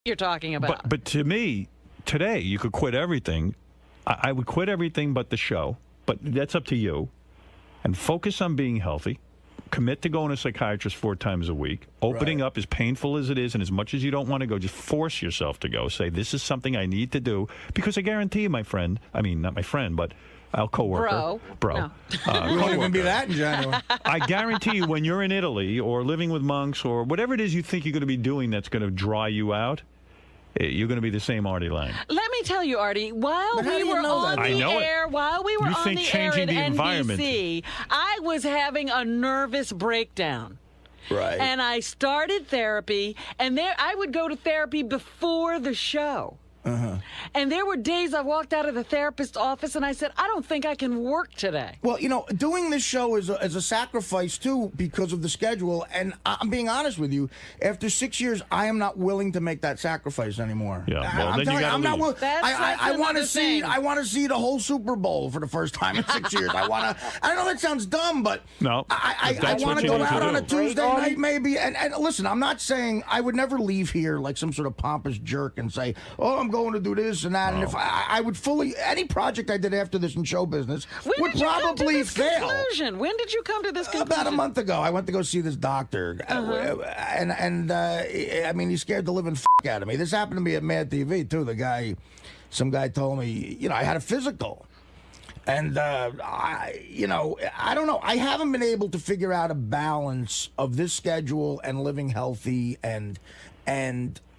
you're talking about. But to me, today, you could quit everything. I would quit everything but the show, but that's up to you. And focus on being healthy. Commit to going to a psychiatrist 4 times a week. Opening up, as painful as it is, and as much as you don't want to go, just force yourself to go. Say, this is something I need to do. Because I guarantee you, my friend, I mean, not my friend, but our coworker. Bro. No. We won't even be that in January. I guarantee you, when you're in Italy or living with monks or whatever it is you think you're going to be doing that's going to dry you out, you're going to be the same Artie Lang. Let me tell you, Artie, while we were on the air, at NBC, I was having a nervous breakdown. Right. And I started therapy, and I would go to therapy before the show. And there were days I walked out of the therapist's office and I said, I don't think I can work today. Well, you know, doing this show is a sacrifice, too, because of the schedule. And I'm being honest with you. After 6 years, I am not willing to make that sacrifice anymore. Yeah, well, then you got to leave. Not willing. I want to see. I want to see the whole Super Bowl for the first time in 6 years. I know that sounds dumb, but no, I want to go out on a Tuesday night, maybe. And listen, I'm not saying I would never leave here like some sort of pompous jerk and say, oh, I'm going to do this and that. No. And if I would fully, any project I did after this in show business would probably fail. Conclusion? When did you come to this conclusion? About a month ago. I went to go see this doctor. And I mean, he scared the living out of me. This happened to me at Mad TV, too. Some guy told me, you know, I had a physical. And, I don't know. I haven't been able to figure out a balance of this schedule and living healthy and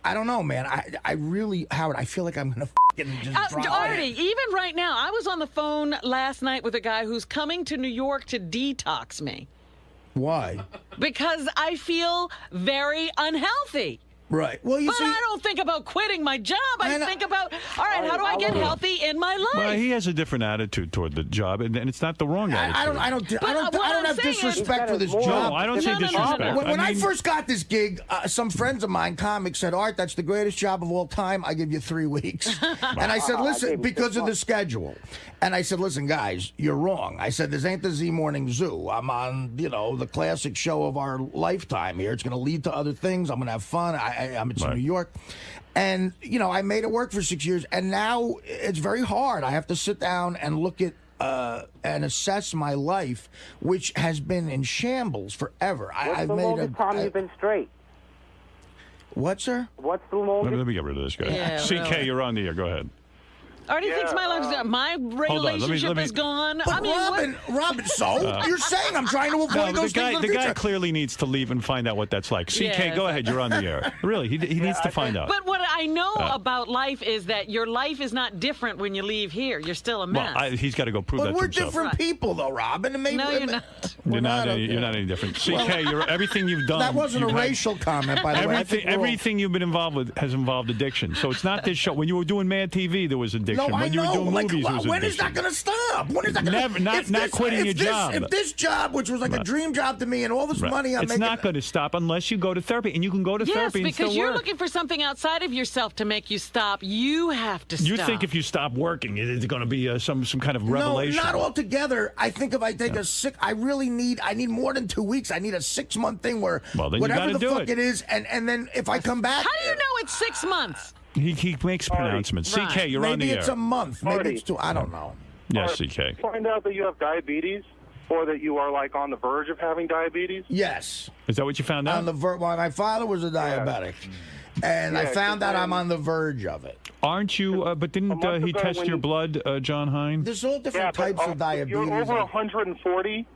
I don't know, man. I really, Howard, I feel like I'm going to just drop Artie, even right now, I was on the phone last night with a guy who's coming to New York to detox me. Why? Because I feel very unhealthy. Right. Well, but I don't think about quitting my job. I think about, all right, how do I get healthy in my life? Well, he has a different attitude toward the job, and it's not the wrong attitude. I don't have disrespect for this job. No, I don't say disrespect. When I first got this gig, some friends of mine, comics, said, Art, that's the greatest job of all time. I give you 3 weeks. And I said, listen, because of the schedule. And I said, listen, guys, you're wrong. I said, this ain't the Z Morning Zoo. I'm on, the classic show of our lifetime here. It's going to lead to other things. I'm going to have fun. I'm in New York. And, I made it work for 6 years. And now it's very hard. I have to sit down and look at and assess my life, which has been in shambles forever. What's the longest time you've been straight? What, sir? What's the longest? Let me get rid of this guy. Yeah, CK, you're on the air. Go ahead. Artie thinks my relationship is gone. But Robin, you're saying I'm trying to avoid those things in the guy clearly needs to leave and find out what that's like. CK, go ahead. You're on the air. Really, he needs to find out. But what I know about life is that your life is not different when you leave here. You're still a mess. Well, he's got to go prove that to himself. But we're different people, though, Robin. And maybe no, you're not. You're not any different. CK, everything you've done. That wasn't a racial comment, by the way. Everything you've been involved with has involved addiction. So it's not this show. When you were doing Mad TV, there was addiction. No, when you were doing movies, there was when is that going to stop? When is that going to not quitting your job. If this job, which was like a dream job to me, and all this money I'm making, it's not going to stop unless you go to therapy, and you can go to therapy and still work. Yes, because you're looking for something outside of yourself to make you stop. You have to stop. You think if you stop working, it's going to be some kind of revelation? No, not altogether. I think if I take I need more than 2 weeks. I need a 6-month thing where whatever the fuck it is, and then if I come back. How do you know it's 6 months? He makes pronouncements. Right. CK, you're on the air. Maybe it's a month. Maybe it's 2. I don't know. Yes, CK. Find out that you have diabetes or that you are like on the verge of having diabetes? Yes. Is that what you found out? On the verge. Well, my father was a diabetic. And I found out I'm on the verge of it. Aren't you? But didn't he test your blood, John Hine? There's all different types of diabetes. You're over 140,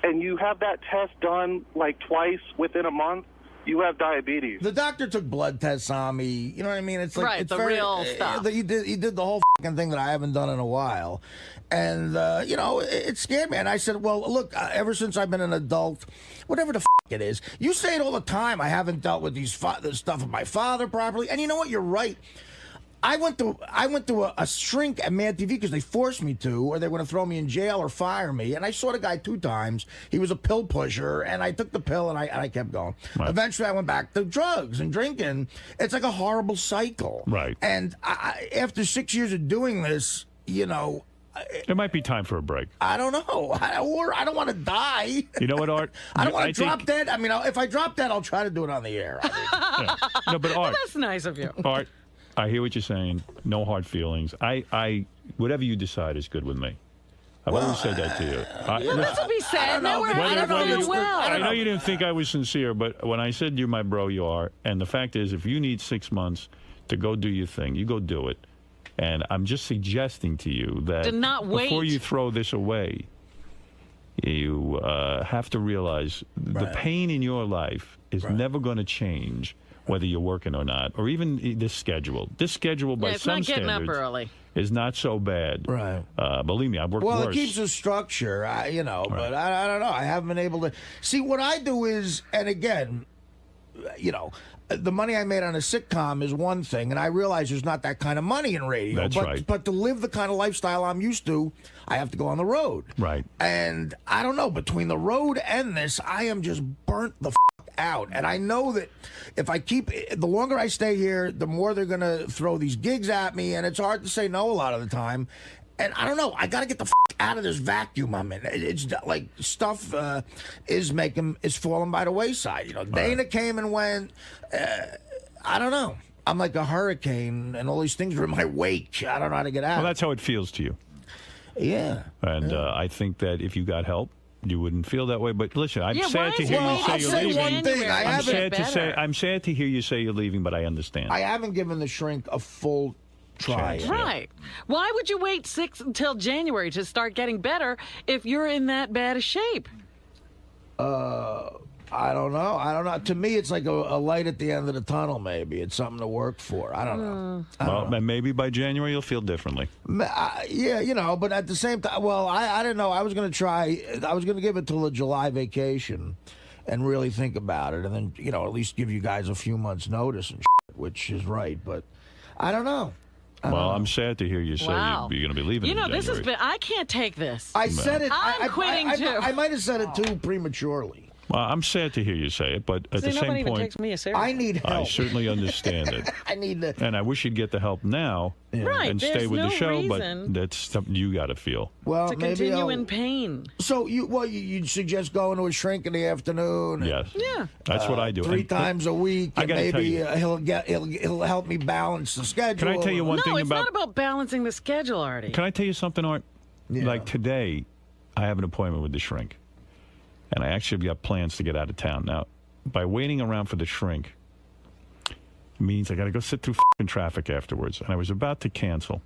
and you have that test done like twice within a month. You have diabetes. The doctor took blood tests on me. You know what I mean? It's like it's real stuff. He did the whole thing that I haven't done in a while, and it scared me. And I said, "Well, look, ever since I've been an adult, whatever the it is, you say it all the time. I haven't dealt with this stuff with my father properly." And you know what? You're right. I went to a shrink at Mad TV because they forced me to, or they were going to throw me in jail or fire me. And I saw the guy 2 times. He was a pill pusher, and I took the pill, and I kept going. Right. Eventually, I went back to drugs and drinking. It's like a horrible cycle. Right. And after 6 years of doing this, It might be time for a break. I don't know. I don't want to die. You know what, Art? I don't want to drop dead. I mean, if I drop dead, I'll try to do it on the air. Yeah. No, but Art. That's nice of you. Art, I hear what you're saying. No hard feelings. Whatever you decide is good with me. I've always said that to you. Well, that's what we said. Now we're having it well. I know you didn't think I was sincere, but when I said you're my bro, you are. And the fact is, if you need 6 months to go do your thing, you go do it. And I'm just suggesting to you that to not wait. Before you throw this away, you have to realize the pain in your life is never going to change whether you're working or not, or even this schedule. This schedule, by some standards, it's not getting up early. Is not so bad. Right. Believe me, I've worked worse. Well, it keeps a structure, but I don't know. I haven't been able to. See, what I do is, and again, the money I made on a sitcom is one thing, and I realize there's not that kind of money in radio. That's right. But to live the kind of lifestyle I'm used to, I have to go on the road. Right. And I don't know, between the road and this, I am just burnt the out. And I know that if I the longer I stay here, the more they're going to throw these gigs at me, and it's hard to say no a lot of the time. And I don't know. I got to get the out of this vacuum I'm in. It's like stuff is falling by the wayside. Dana came and went. I don't know. I'm like a hurricane, and all these things are in my wake. I don't know how to get out. Well, that's how it feels to you. Yeah. And I think that if you got help, you wouldn't feel that way. But listen, I'm sad to hear you say you're leaving. One thing. I'm sad to hear you say you're leaving, but I understand. I haven't given the shrink a full try. Right. Why would you wait until January to start getting better if you're in that bad a shape? I don't know. To me, it's like a light at the end of the tunnel, maybe. It's something to work for. I don't know. Well, maybe by January you'll feel differently. Yeah, but at the same time, well, I didn't know. I was going to try. I was going to give it till the July vacation and really think about it, and then, at least give you guys a few months' notice and shit, which is right. But I don't know. I'm sad to hear you say you're going to be leaving. This has been. I can't take this. I said it. I'm quitting too. I might have said it too prematurely. Well, I'm sad to hear you say it, but at the same nobody point, even takes me seriously. I need help. I certainly understand it. I need the. And I wish you'd get the help now and stay with the show, but that's something you got to feel. Well, to maybe continue in pain. So you'd suggest going to a shrink in the afternoon? Yes. Yeah. That's what I do. 3 times a week. And maybe he'll help me balance the schedule. Can I tell you one thing No, it's not about balancing the schedule, Artie. Can I tell you something, Art? Yeah. Like today, I have an appointment with the shrink. And I actually got plans to get out of town. Now, by waiting around for the shrink means I got to go sit through f***ing traffic afterwards. And I was about to cancel.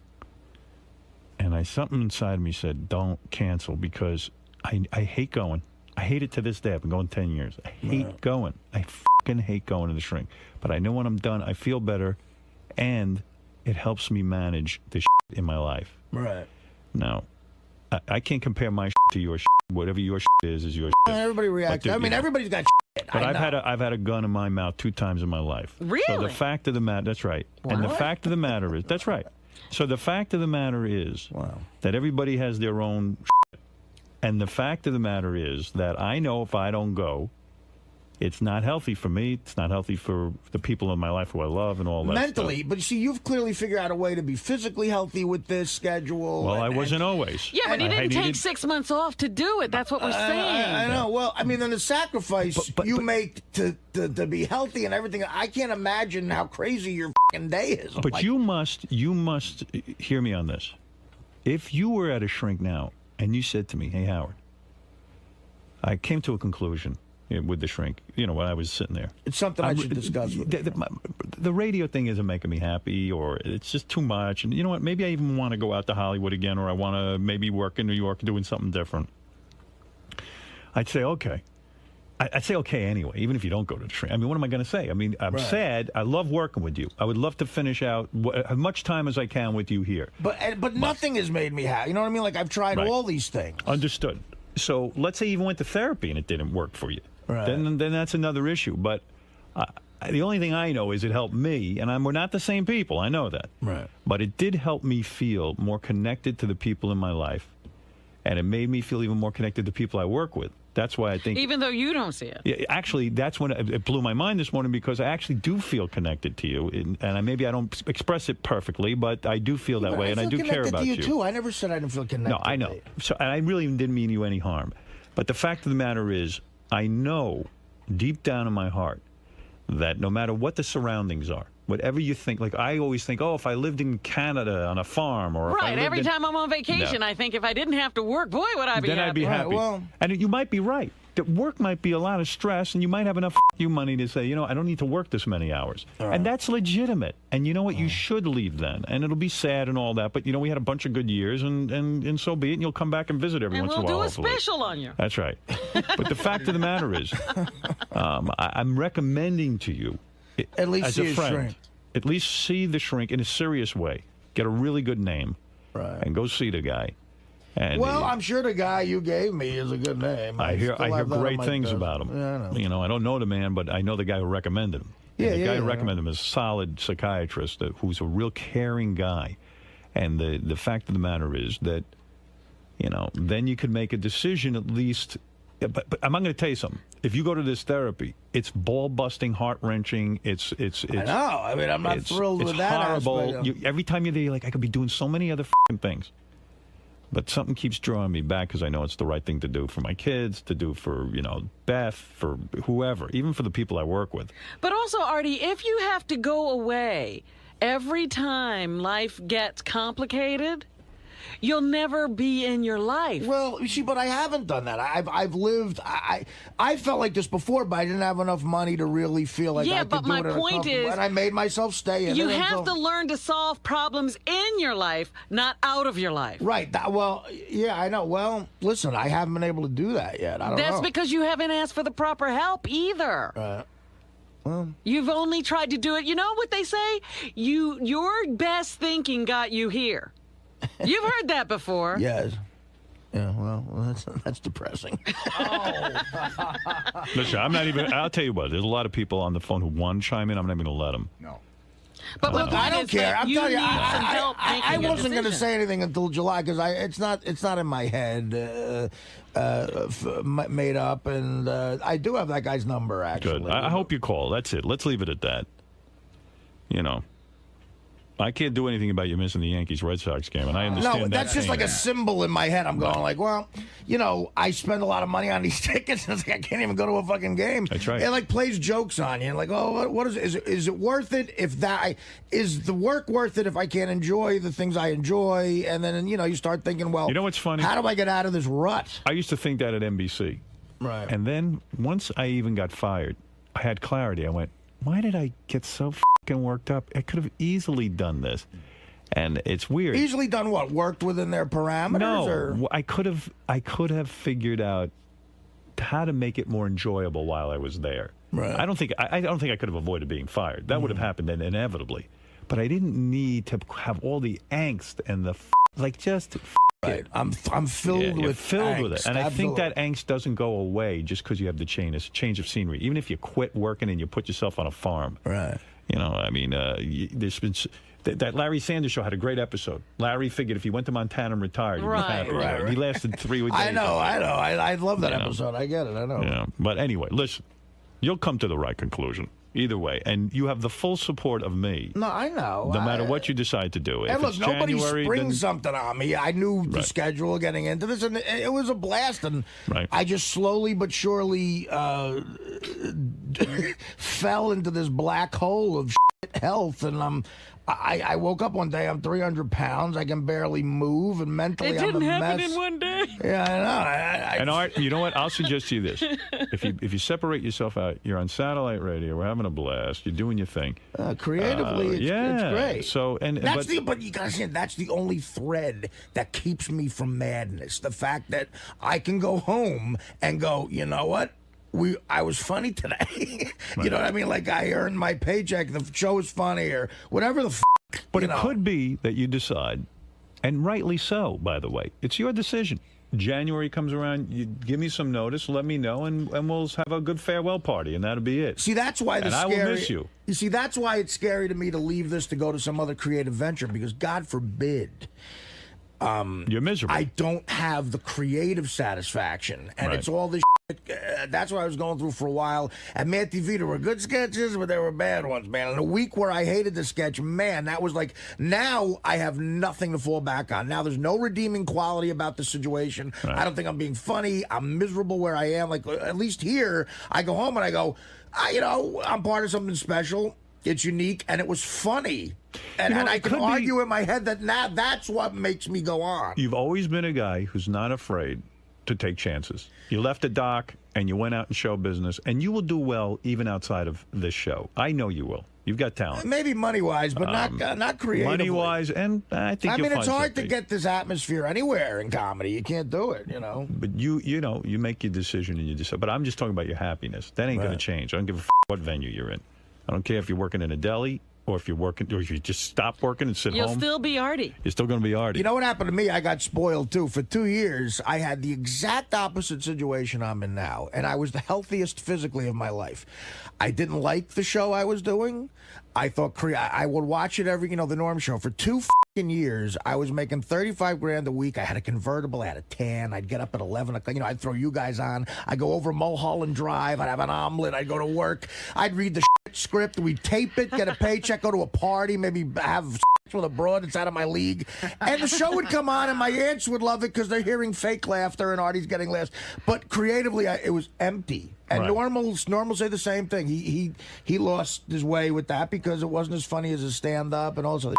And something inside me said, don't cancel, because I hate going. I hate it to this day. I've been going 10 years. I hate going. I f***ing hate going to the shrink. But I know when I'm done, I feel better. And it helps me manage the shit in my life. Right. Now, I can't compare my shit to your shit. Whatever your shit is your shit. Everybody reacts. Everybody's got shit. But I've had a gun in my mouth 2 times in my life. Really? So the fact of the matter, that's right. Wow. And the fact of the matter is, that's right. So the fact of the matter is that everybody has their own shit. And the fact of the matter is that I know if I don't go, it's not healthy for me. It's not healthy for the people in my life who I love and all that mentally, stuff. But see, you've clearly figured out a way to be physically healthy with this schedule. Well, I wasn't always. Yeah, but he didn't take 6 months off to do it. That's what we're saying. I know. Well, I mean, then the sacrifice you make to be healthy and everything, I can't imagine how crazy your fucking day is. But you must hear me on this. If you were at a shrink now and you said to me, hey, Howard, I came to a conclusion with the shrink, when I was sitting there. It's something I should discuss with you. The radio thing isn't making me happy, or it's just too much. And you know what? Maybe I even want to go out to Hollywood again, or I want to maybe work in New York doing something different. I'd say, okay. I'd say, okay, anyway, even if you don't go to the shrink. I mean, what am I going to say? I mean, I'm sad. I love working with you. I would love to finish out as much time as I can with you here. But nothing has made me happy. You know what I mean? Like, I've tried all these things. Understood. So let's say you even went to therapy and it didn't work for you. Right. Then that's another issue. But the only thing I know is it helped me, and we're not the same people. I know that. Right. But it did help me feel more connected to the people in my life, and it made me feel even more connected to people I work with. That's why I think... Even though you don't see it. Yeah, actually, that's when it blew my mind this morning, because I actually do feel connected to you. And maybe I don't express it perfectly, but I do feel that way, and I do care about you. Too. I never said I didn't feel connected. No, I know. So, and I really didn't mean you any harm. But the fact of the matter is, I know deep down in my heart that no matter what the surroundings are, whatever you think, like I always think, oh, if I lived in Canada on a farm, or right, every time I'm on vacation, I think if I didn't have to work, boy, would I be happy. Then I'd be happy. Right, well, and you might be right. That work might be a lot of stress, and you might have enough you money to say, I don't need to work this many hours. And that's legitimate. And you know what? You should leave then. And it'll be sad and all that, but, we had a bunch of good years, and so be it, and you'll come back and visit every once in a while. And we'll do a hopefully. special on you. That's right. But the fact of the matter is, I'm recommending to you, at least as see a friend, shrink. at least see the shrink in a serious way. Get a really good name, and go see the guy. And I'm sure the guy you gave me is a good name. I hear great things about him. Yeah, I know. I don't know the man, but I know the guy who recommended him. Yeah, and the guy who yeah. recommended him is a solid psychiatrist who's a real caring guy. And the fact of the matter is that, then you could make a decision at least. But I'm going to tell you something. If you go to this therapy, it's ball-busting, heart-wrenching. It's I know. I mean, I'm not thrilled with that. It's horrible. Aspect. Every time you're there, you're like, I could be doing so many other f***ing things. But something keeps drawing me back because I know it's the right thing to do for my kids, to do for, Beth, for whoever, even for the people I work with. But also, Artie, if you have to go away every time life gets complicated, you'll never be in your life. Well, you see, but I haven't done that. I've lived. I felt like this before, but I didn't have enough money to really feel like I could do it. Yeah, but my point is, and I made myself stay in. You have to learn to solve problems in your life, not out of your life. Right. Yeah, I know. Well, listen, I haven't been able to do that yet. I don't know. That's because you haven't asked for the proper help either. Well, you've only tried to do it. You know what they say? Your best thinking got you here. You've heard that before. Yes. Yeah, well, that's depressing. Listen, I'll tell you what, there's a lot of people on the phone who want to chime in. I'm not even going to let them. No. But I don't care. I'm telling you, I wasn't going to say anything until July because it's not in my head made up, and I do have that guy's number, actually. Good. I hope you call. That's it. Let's leave it at that. I can't do anything about you missing the Yankees-Red Sox game, and I understand that. No, that's just like a symbol in my head. I'm going like, well, I spend a lot of money on these tickets, and it's like I can't even go to a fucking game. That's right. It like plays jokes on you, and like, oh, what is it? Is it worth it is the work worth it if I can't enjoy the things I enjoy? And then you start thinking, well, you know what's funny? How do I get out of this rut? I used to think that at NBC, right? And then once I even got fired, I had clarity. I went, why did I get so fucking worked up? I could have easily done this. And it's weird. Easily done what? Worked within their parameters? No, or? I could have figured out how to make it more enjoyable while I was there. Right. I don't think I could have avoided being fired. That would have happened inevitably. But I didn't need to have all the angst and the just. Right. I'm filled with angst, it. And absolutely. I think that angst doesn't go away just because you have the change of scenery. Even if you quit working and you put yourself on a farm. Right. There's been that Larry Sanders Show had a great episode. Larry figured if he went to Montana and retired, he'd be happy. Right. He lasted 3 weeks. I know. I love that episode. I get it. I know. Yeah. But anyway, listen, you'll come to the right conclusion. Either way, and you have the full support of me. No, I know. No matter what you decide to do. And look, nobody January, springs something on me. I knew the schedule getting into this, and it was a blast. And I just slowly but surely fell into this black hole of health. And I woke up one day, I'm 300 pounds. I can barely move, and mentally I'm a mess. It didn't happen in one day. Yeah, I know. And Art, you know what? I'll suggest to you this: if you separate yourself out, you're on satellite radio. We're having a blast. You're doing your thing. Creatively, it's great. So but you gotta say that's the only thread that keeps me from madness. The fact that I can go home and go, you know what? I was funny today. You know what I mean? Like I earned my paycheck. The show was funny or whatever the. But it could be that you decide, and rightly so. By the way, it's your decision. January comes around, you give me some notice, let me know, and we'll have a good farewell party, and that'll be it. See, that's why I will miss you. You see, that's why it's scary to me to leave this to go to some other creative venture, because God forbid. You're miserable. I don't have the creative satisfaction, and it's all this That's what I was going through for a while. At Mad TV, there were good sketches, but there were bad ones, man. And a week where I hated the sketch, man, that was like, now I have nothing to fall back on. Now there's no redeeming quality about the situation. Right. I don't think I'm being funny. I'm miserable where I am. Like, at least here, I go home and I go, I'm part of something special. It's unique, and it was funny. And I can argue in my head that now that's what makes me go on. You've always been a guy who's not afraid to take chances. You left the doc, and you went out in show business, and you will do well even outside of this show. I know you will. You've got talent. Maybe money-wise, but not creatively. Money-wise, and I think you'll find it's hard something. to get this atmosphere anywhere in comedy. You can't do it, But you make your decision and you decide. But I'm just talking about your happiness. That ain't going to change. I don't give a what venue you're in. I don't care if you're working in a deli or if you just stop working and sit home. You'll still be Artie. You're still going to be Artie. You know what happened to me? I got spoiled, too. For 2 years, I had the exact opposite situation I'm in now, and I was the healthiest physically of my life. I didn't like the show I was doing. I thought I would watch it every, the Norm Show. For 2 years, I was making $35,000 a week. I had a convertible. I had a tan. I'd get up at 11 o'clock. I'd throw you guys on. I'd go over Mulholland Drive. I'd have an omelet. I'd go to work. I'd read the script. We'd tape it, get a paycheck, go to a party, maybe have with a broad that's out of my league. And the show would come on, and my aunts would love it because they're hearing fake laughter and Artie's getting laughs. But creatively, it was empty. And Normal say the same thing. He lost his way with that because it wasn't as funny as his stand-up and also.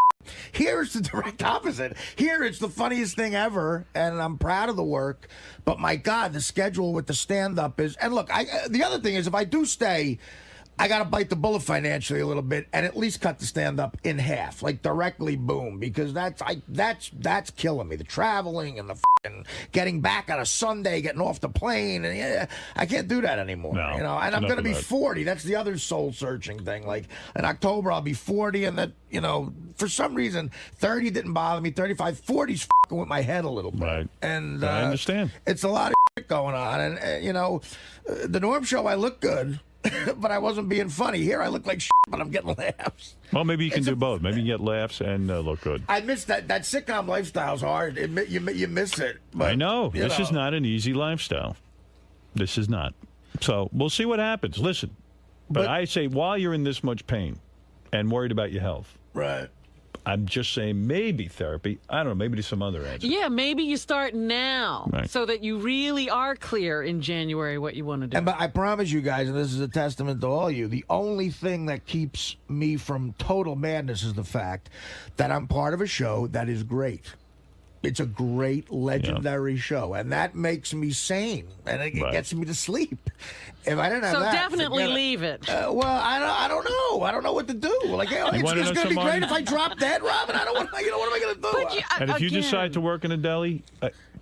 Here it's the direct opposite. Here it's the funniest thing ever, and I'm proud of the work. But my God, the schedule with the stand-up is. And look, the other thing is, if I do stay, I got to bite the bullet financially a little bit and at least cut the stand-up in half, like directly, boom, because that's killing me. The traveling and the getting back on a Sunday, getting off the plane, and I can't do that anymore. No, and I'm going to be 40. That's the other soul-searching thing. Like in October, I'll be 40, and that for some reason, 30 didn't bother me. 35, 40's fucking with my head a little bit. Right. And I understand. It's a lot of shit going on, and the Norm Show, I look good. But I wasn't being funny. Here I look like shit, but I'm getting laughs. Well, maybe you can do both. Maybe you get laughs and look good. I miss that. That sitcom lifestyle's hard. You miss it. But, I know. This is not an easy lifestyle. This is not. So we'll see what happens. Listen, but I say while you're in this much pain and worried about your health. Right. I'm just saying maybe therapy. I don't know. Maybe there's some other answer. Yeah, maybe you start now so that you really are clear in January what you want to do. But I promise you guys, and this is a testament to all you, the only thing that keeps me from total madness is the fact that I'm part of a show that is great. It's a great, legendary show, and that makes me sane, and it gets me to sleep. If I didn't have that, definitely leave it. Well, I don't know. I don't know what to do. Like, it's going to be great if I drop dead, Robin. I don't want. What am I going to do? And if you decide to work in a deli,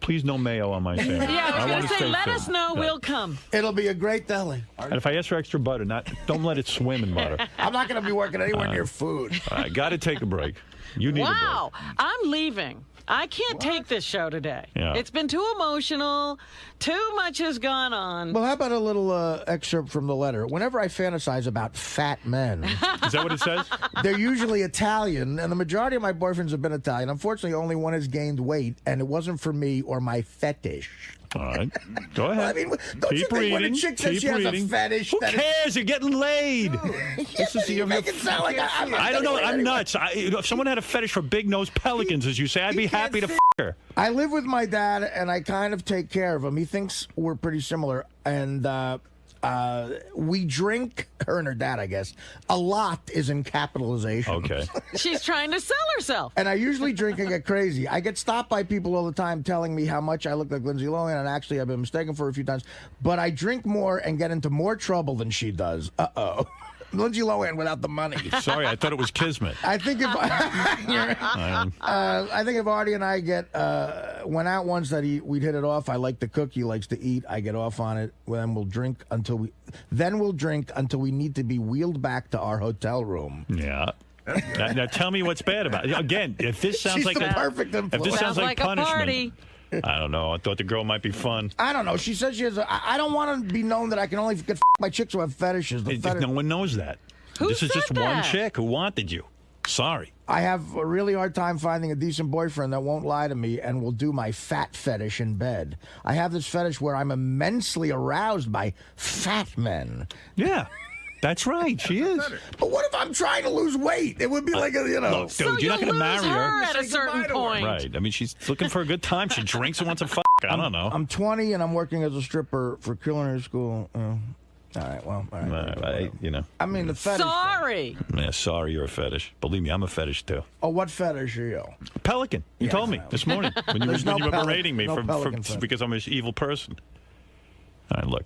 please no mayo on my sandwich. Yeah, I was going to say, let us know. We'll come. It'll be a great deli. And if I ask for extra butter, don't let it swim in butter. I'm not going to be working anywhere near food. I got to take a break. You need a break. Wow, I'm leaving. I can't take this show today. Yeah. It's been too emotional. Too much has gone on. Well, how about a little excerpt from the letter? Whenever I fantasize about fat men. Is that what it says? They're usually Italian, and the majority of my boyfriends have been Italian. Unfortunately, only one has gained weight, and it wasn't for me or my fetish. All right. Go ahead. Well, I mean, don't you think when a chick says she has a fetish? Who cares? You're getting laid. You make it sound like I don't know. I'm nuts. If someone had a fetish for big-nosed pelicans, as you say, I'd be happy to f*** her. I live with my dad, and I kind of take care of him. He thinks we're pretty similar, and we drink, her and her dad, I guess. A lot is in capitalization. Okay. She's trying to sell herself. And I usually drink and get crazy. I get stopped by people all the time telling me how much I look like Lindsay Lohan, and actually I've been mistaken for a few times. But I drink more and get into more trouble than she does. Uh-oh. Lindsay Lohan without the money. Sorry, I thought it was Kismet. I think if Artie and I went out once that we'd hit it off. I like to cook. He likes to eat. I get off on it. Then we'll drink until we need to be wheeled back to our hotel room. Yeah. Now tell me what's bad about it. Again, if this sounds like perfect if this sounds like punishment. A party. I don't know. I thought the girl might be fun. I don't know. She says she has I don't want to be known that I can only get by chicks who have fetishes. No one knows that. Who this is said just that? one chick who wanted you. Sorry. I have a really hard time finding a decent boyfriend that won't lie to me and will do my fat fetish in bed. I have this fetish where I'm immensely aroused by fat men. Yeah. That's right. She is. But what if I'm trying to lose weight? It would be like a, Look, dude, you're not going to marry her at a certain point. Right. I mean, she's looking for a good time. She drinks and wants to fuck. I don't know. I'm 20 and I'm working as a stripper for culinary school. All right, well, all right. You know. I mean, the fetish. Sorry. Yeah, sorry, you're a fetish. Believe me, I'm a fetish too. Oh, what fetish are you? Pelican. You told me this morning when you were berating me because I'm an evil person. All right, look.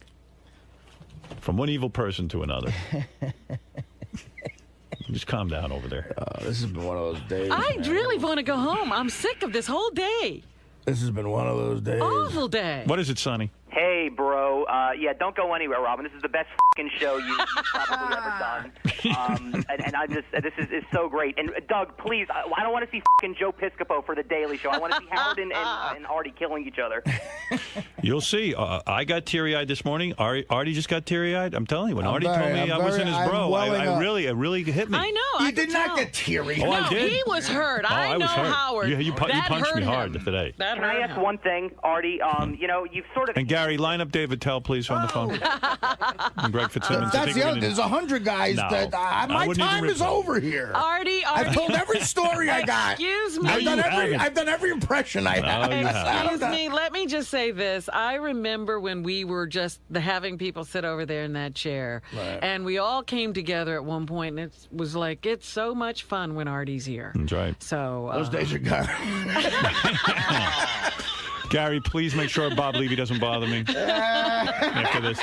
From one evil person to another. Just calm down over there. This has been one of those days. I really want to go home. I'm sick of this whole day. This has been one of those days. Awful day. What is it, Sonny? Hey, bro. Yeah, don't go anywhere, Robin. This is the best fucking show you've probably ever done. And I just, this is so great. And Doug, please, I don't want to see fucking Joe Piscopo for the Daily Show. I want to see Howard and Artie killing each other. You'll see. I got teary-eyed this morning. Artie just got teary-eyed. I'm telling you, when Artie told me I wasn't his bro, it really hit me. I know. You did not get teary. Oh, no, I did. he was hurt. I know was hurt. Howard. You punched me hard today. Can I ask one thing, Artie? You know, you've sort of... And Gary, line up David Tell, please, on the phone. And Greg Fitzsimmons. That's the other. There's 100 guys that my time is over here. Artie. I've told every story I got. Excuse me. I've done every impression I have. Excuse me. Let me just say this. I remember when we were just having people sit over there in that chair, and we all came together at one point, and it was like, it's so much fun when Artie's here. That's right. So those days are gone. Gary, please make sure Bob Levy doesn't bother me after this.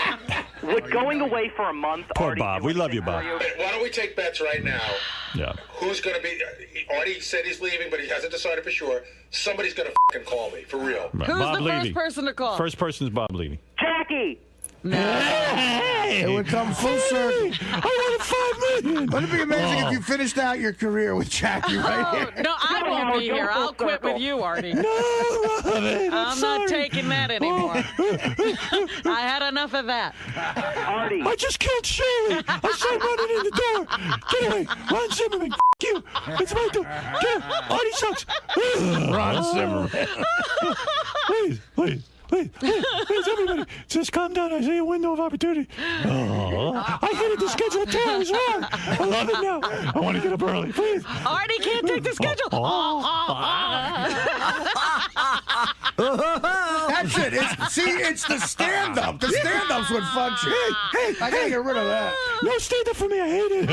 Would going away for a month, Poor Artie, Bob. We love you, Bob. Why don't we take bets right now? Yeah. Who's going to be... Artie said he's leaving, but he hasn't decided for sure. Somebody's going to fucking call me, for real. Right. Who's Bob the Levy. first person to call? First person is Bob Levy. Jackie! No. Hey! It would come full circle. I wanted $5 million. Wouldn't it be amazing if you finished out your career with Jackie right here? No, I won't be here. I'll quit with you, Artie. No, Robin, I'm not taking that anymore. I had enough of that. Artie. I just killed Shirley. I saw him running in the door. Get away. Ron Zimmerman. You. It's my door. Get him. Artie sucks. Ron Zimmerman. Please, everybody. Just calm down. I see a window of opportunity. Oh, I hated the schedule too. I was wrong. I love it now. I want to get up early. Please. Artie can't take the schedule. That's it. It's the stand-up. The stand-up's what fucks you. Hey, I gotta get rid of that. No stand-up for me. I hate it.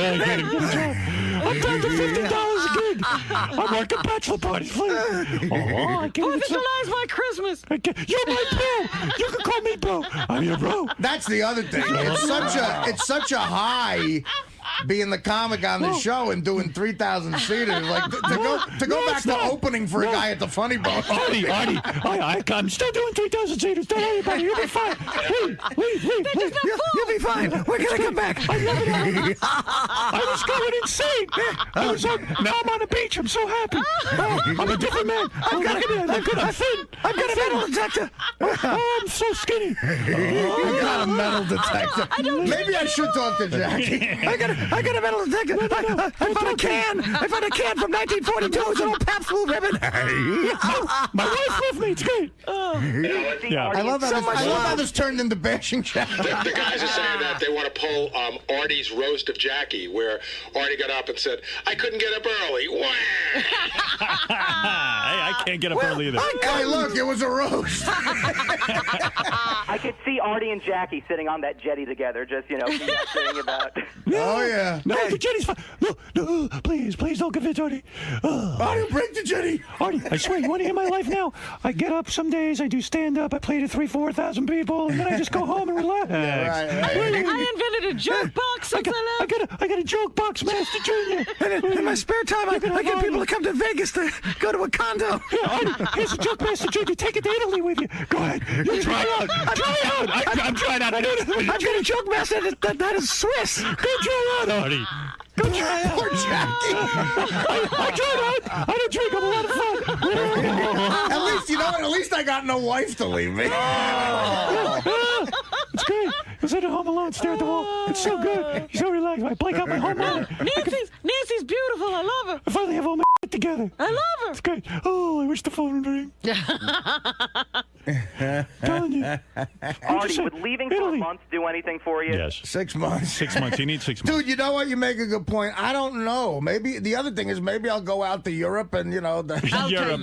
I'm down to $50 a gig. I'm working bachelor parties. Please. I can't 4th of July is my Christmas. You're my bro. You can call me bro. I'm your bro. That's the other thing. It's such a high being the comic on the show and doing 3,000 seaters. Like to go back to opening for a guy at the Funny Bone. Artie, I'm still doing 3,000 seaters. Don't worry about it. You'll be fine. Leave. You'll be fine. We're gonna come back. I love it. I was going insane. Now I'm on the beach. I'm so happy. I'm a different man. I'm thin. I've got a metal detector. Oh, I'm so skinny. I got a metal detector. Maybe I should talk to Jackie. I got a metal detector. I found a can. From 1942. It's an old Pabst Blue Ribbon. My wife with me. It's great. Yeah. I love how this turned into bashing Jackie. The guys are saying that they want to pull Artie's roast of Jackie, where Artie got up and said, I couldn't get up early. Hey, I can't get up early either. Hey, look, it was a roast. I could see Artie and Jackie sitting on that jetty together, just, saying about... Oh, yeah. No, the jetty's fine. No, please don't convince Artie. Artie, break the jetty. Artie, I swear, you want to hear my life now? I get up some days, I do stand-up, I play to 3,000-4,000 people, and then I just go home and relax. I invented a joke box. I got a joke box, Master Junior. And in my spare time, I get people to come to Vegas to go to a condo. Yeah, Artie, here's a joke, Master Junior. Take it to Italy with you. Go ahead. You try out. I'm trying out. I've got a joke master that is Swiss. Go try out, Artie. Go try out. Poor Jackie. I tried out. I don't drink. I'm a lot of fun. At least I got no wife to leave me. It's great. was at home alone, stare at the wall. It's so good. He's so relaxed. I blank out my whole mind. Nancy's beautiful. I love her. I finally have all my shit together. I love her. It's great. Oh, I wish the phone would ring. Telling you. Artie, would leaving for a month do anything for you? Yes. 6 months. 6 months. You need 6 months. Dude, you know what? You make a good point. I don't know. Maybe the other thing is maybe I'll go out to Europe and, I'll the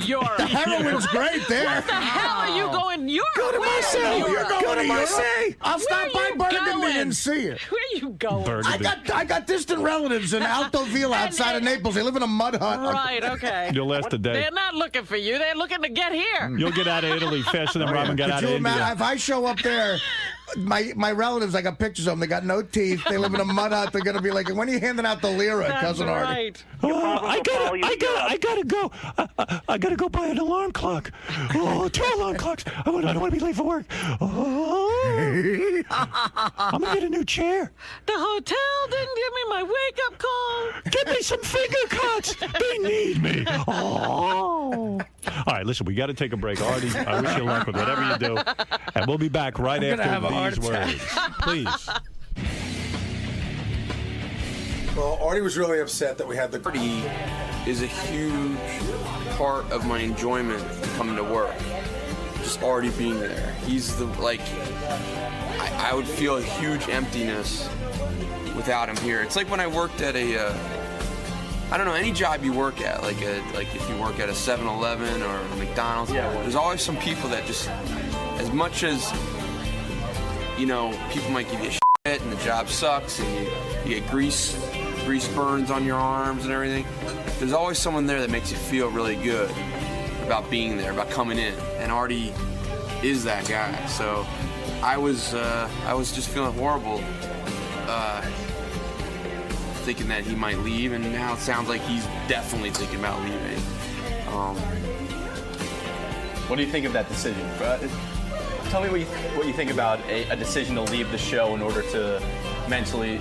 Europe. heroin's great there. What the hell are you going Europe? Go to Marseille. You're going to Marseille. I'll stop by Burgundy going? and see you. Where are you going? Burgundy. I got distant relatives in Altoville outside of Naples. They live in a mud hut. Right, okay. You'll last a day. They're not looking for you. They're looking to get here. You'll get out of Italy faster than Robin got out of India. If I show up there, my relatives, I got pictures of them. They got no teeth. They live in a mud hut. They're gonna be like, when are you handing out the lira, That's cousin Artie? right. Oh, I gotta go. I gotta go buy an alarm clock. Oh, 2 alarm clocks. I don't want to be late for work. Oh, I'm gonna get a new chair. The hotel didn't give me my wake-up call. Get me some finger cuts. They need me. Oh. All right, listen, we got to take a break. Artie, I wish you luck with whatever you do. And we'll be back right after these words. Please. Well, Artie was really upset that we had the... Artie is a huge part of my enjoyment coming to work. Just Artie being there. He's the, I would feel a huge emptiness without him here. It's like when I worked at I don't know, any job you work at, like if you work at a 7-Eleven or a McDonald's, there's always some people that just, as much as, people might give you shit and the job sucks and you get grease burns on your arms and everything, there's always someone there that makes you feel really good about being there, about coming in, and Artie is that guy. So I was just feeling horrible, thinking that he might leave, and now it sounds like he's definitely thinking about leaving. What do you think of that decision? Tell me what you think about a decision to leave the show in order to mentally,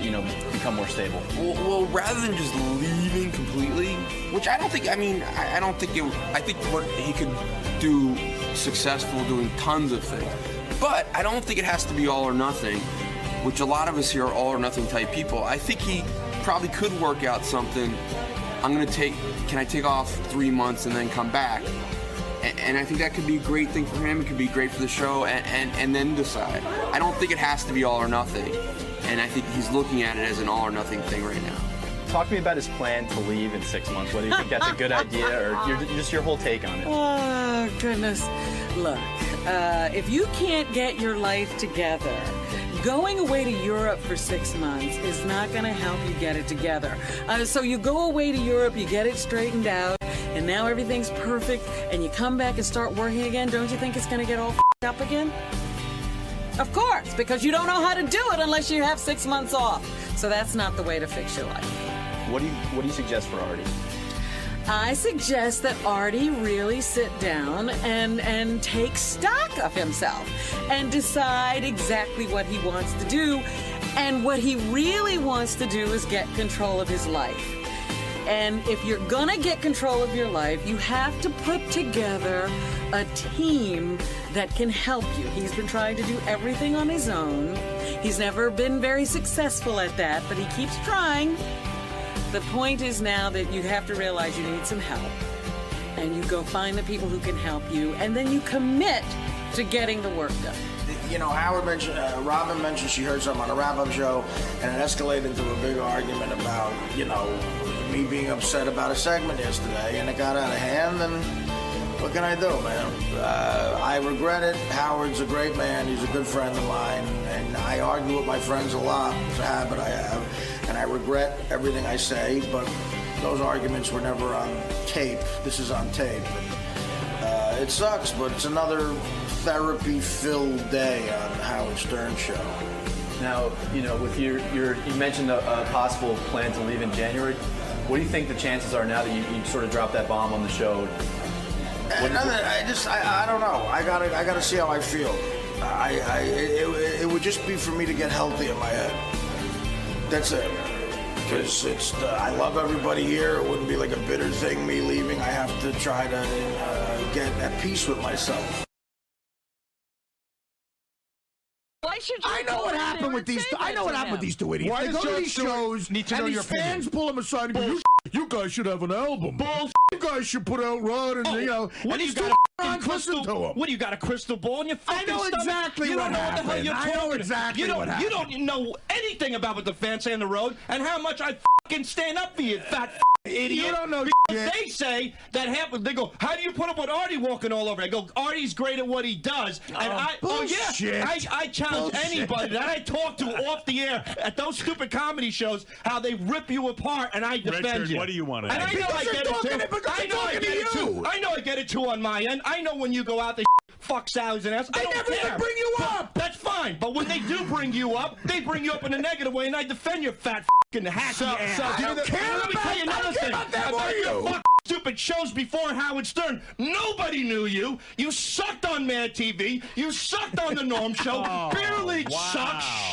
become more stable. Well, rather than just leaving completely, which I don't think. I think what he could do successful doing tons of things, but I don't think it has to be all or nothing. Which a lot of us here are all or nothing type people. I think he probably could work out something. Can I take off 3 months and then come back? And I think that could be a great thing for him. It could be great for the show, and then decide. I don't think it has to be all or nothing. And I think he's looking at it as an all or nothing thing right now. Talk to me about his plan to leave in 6 months. Whether you think that's a good idea or just your whole take on it. Oh, goodness. Look, if you can't get your life together, going away to Europe for 6 months is not going to help you get it together. So you go away to Europe, you get it straightened out, and now everything's perfect, and you come back and start working again. Don't you think it's going to get all f***ed up again? Of course, because you don't know how to do it unless you have 6 months off. So that's not the way to fix your life. What do you suggest for Artie? I suggest that Artie really sit down and take stock of himself and decide exactly what he wants to do. And what he really wants to do is get control of his life. And if you're gonna get control of your life, you have to put together a team that can help you. He's been trying to do everything on his own. He's never been very successful at that, but he keeps trying. The point is now that you have to realize you need some help. And you go find the people who can help you, and then you commit to getting the work done. Howard mentioned, Robin mentioned she heard something on a wrap-up show, and it escalated into a big argument about, me being upset about a segment yesterday, and it got out of hand, and what can I do, man? I regret it. Howard's a great man. He's a good friend of mine, and I argue with my friends a lot. It's a habit I have, and I regret everything I say, but those arguments were never on tape. This is on tape. It sucks, but it's another therapy-filled day on the Howard Stern Show. Now, with you mentioned a possible plan to leave in January. What do you think the chances are now that you sort of dropped that bomb on the show? I don't know. I gotta see how I feel. It would just be for me to get healthy in my head. That's it. Because I love everybody here. It wouldn't be like a bitter thing, me leaving. I have to try to get at peace with myself. should you I know go what in happened there with and these. say I know that what to happened with him? these two idiots. Why They does go to Jon these Stewart shows, need to and know these your opinion? fans pull them aside and go, "You guys should have an album. You guys should put out Rod and you know." What and do you these got? two A morons listen to him. What do you got? A crystal ball in your I fucking know stomach? exactly You what don't know what the hell happened. you're I know talking. exactly what happened. You don't know anything about what the fans say on the road and how much I fucking stand up for you, fat idiot. You don't know because they say that happens. They go, "How do you put up with Artie walking all over?" I go, "Artie's great at what he does." And bullshit. I challenge Bullshit. anybody that I talk to off the air at those stupid comedy shows how they rip you apart, and I defend Richard, you. what do you want to And I know I get it too. I know I get it too on my end. I know when you go out, they fuck salads and ass. I don't never care. even bring you up. That's fine. But when they do bring you up, they bring you up in a negative way, and I defend your fat fucking hacky ass. I don't care Let me tell you another thing about them or about your you. fucking stupid shows before Howard Stern. Nobody knew you. You sucked on Mad TV. You sucked on the Norm Show. Beer League sucks.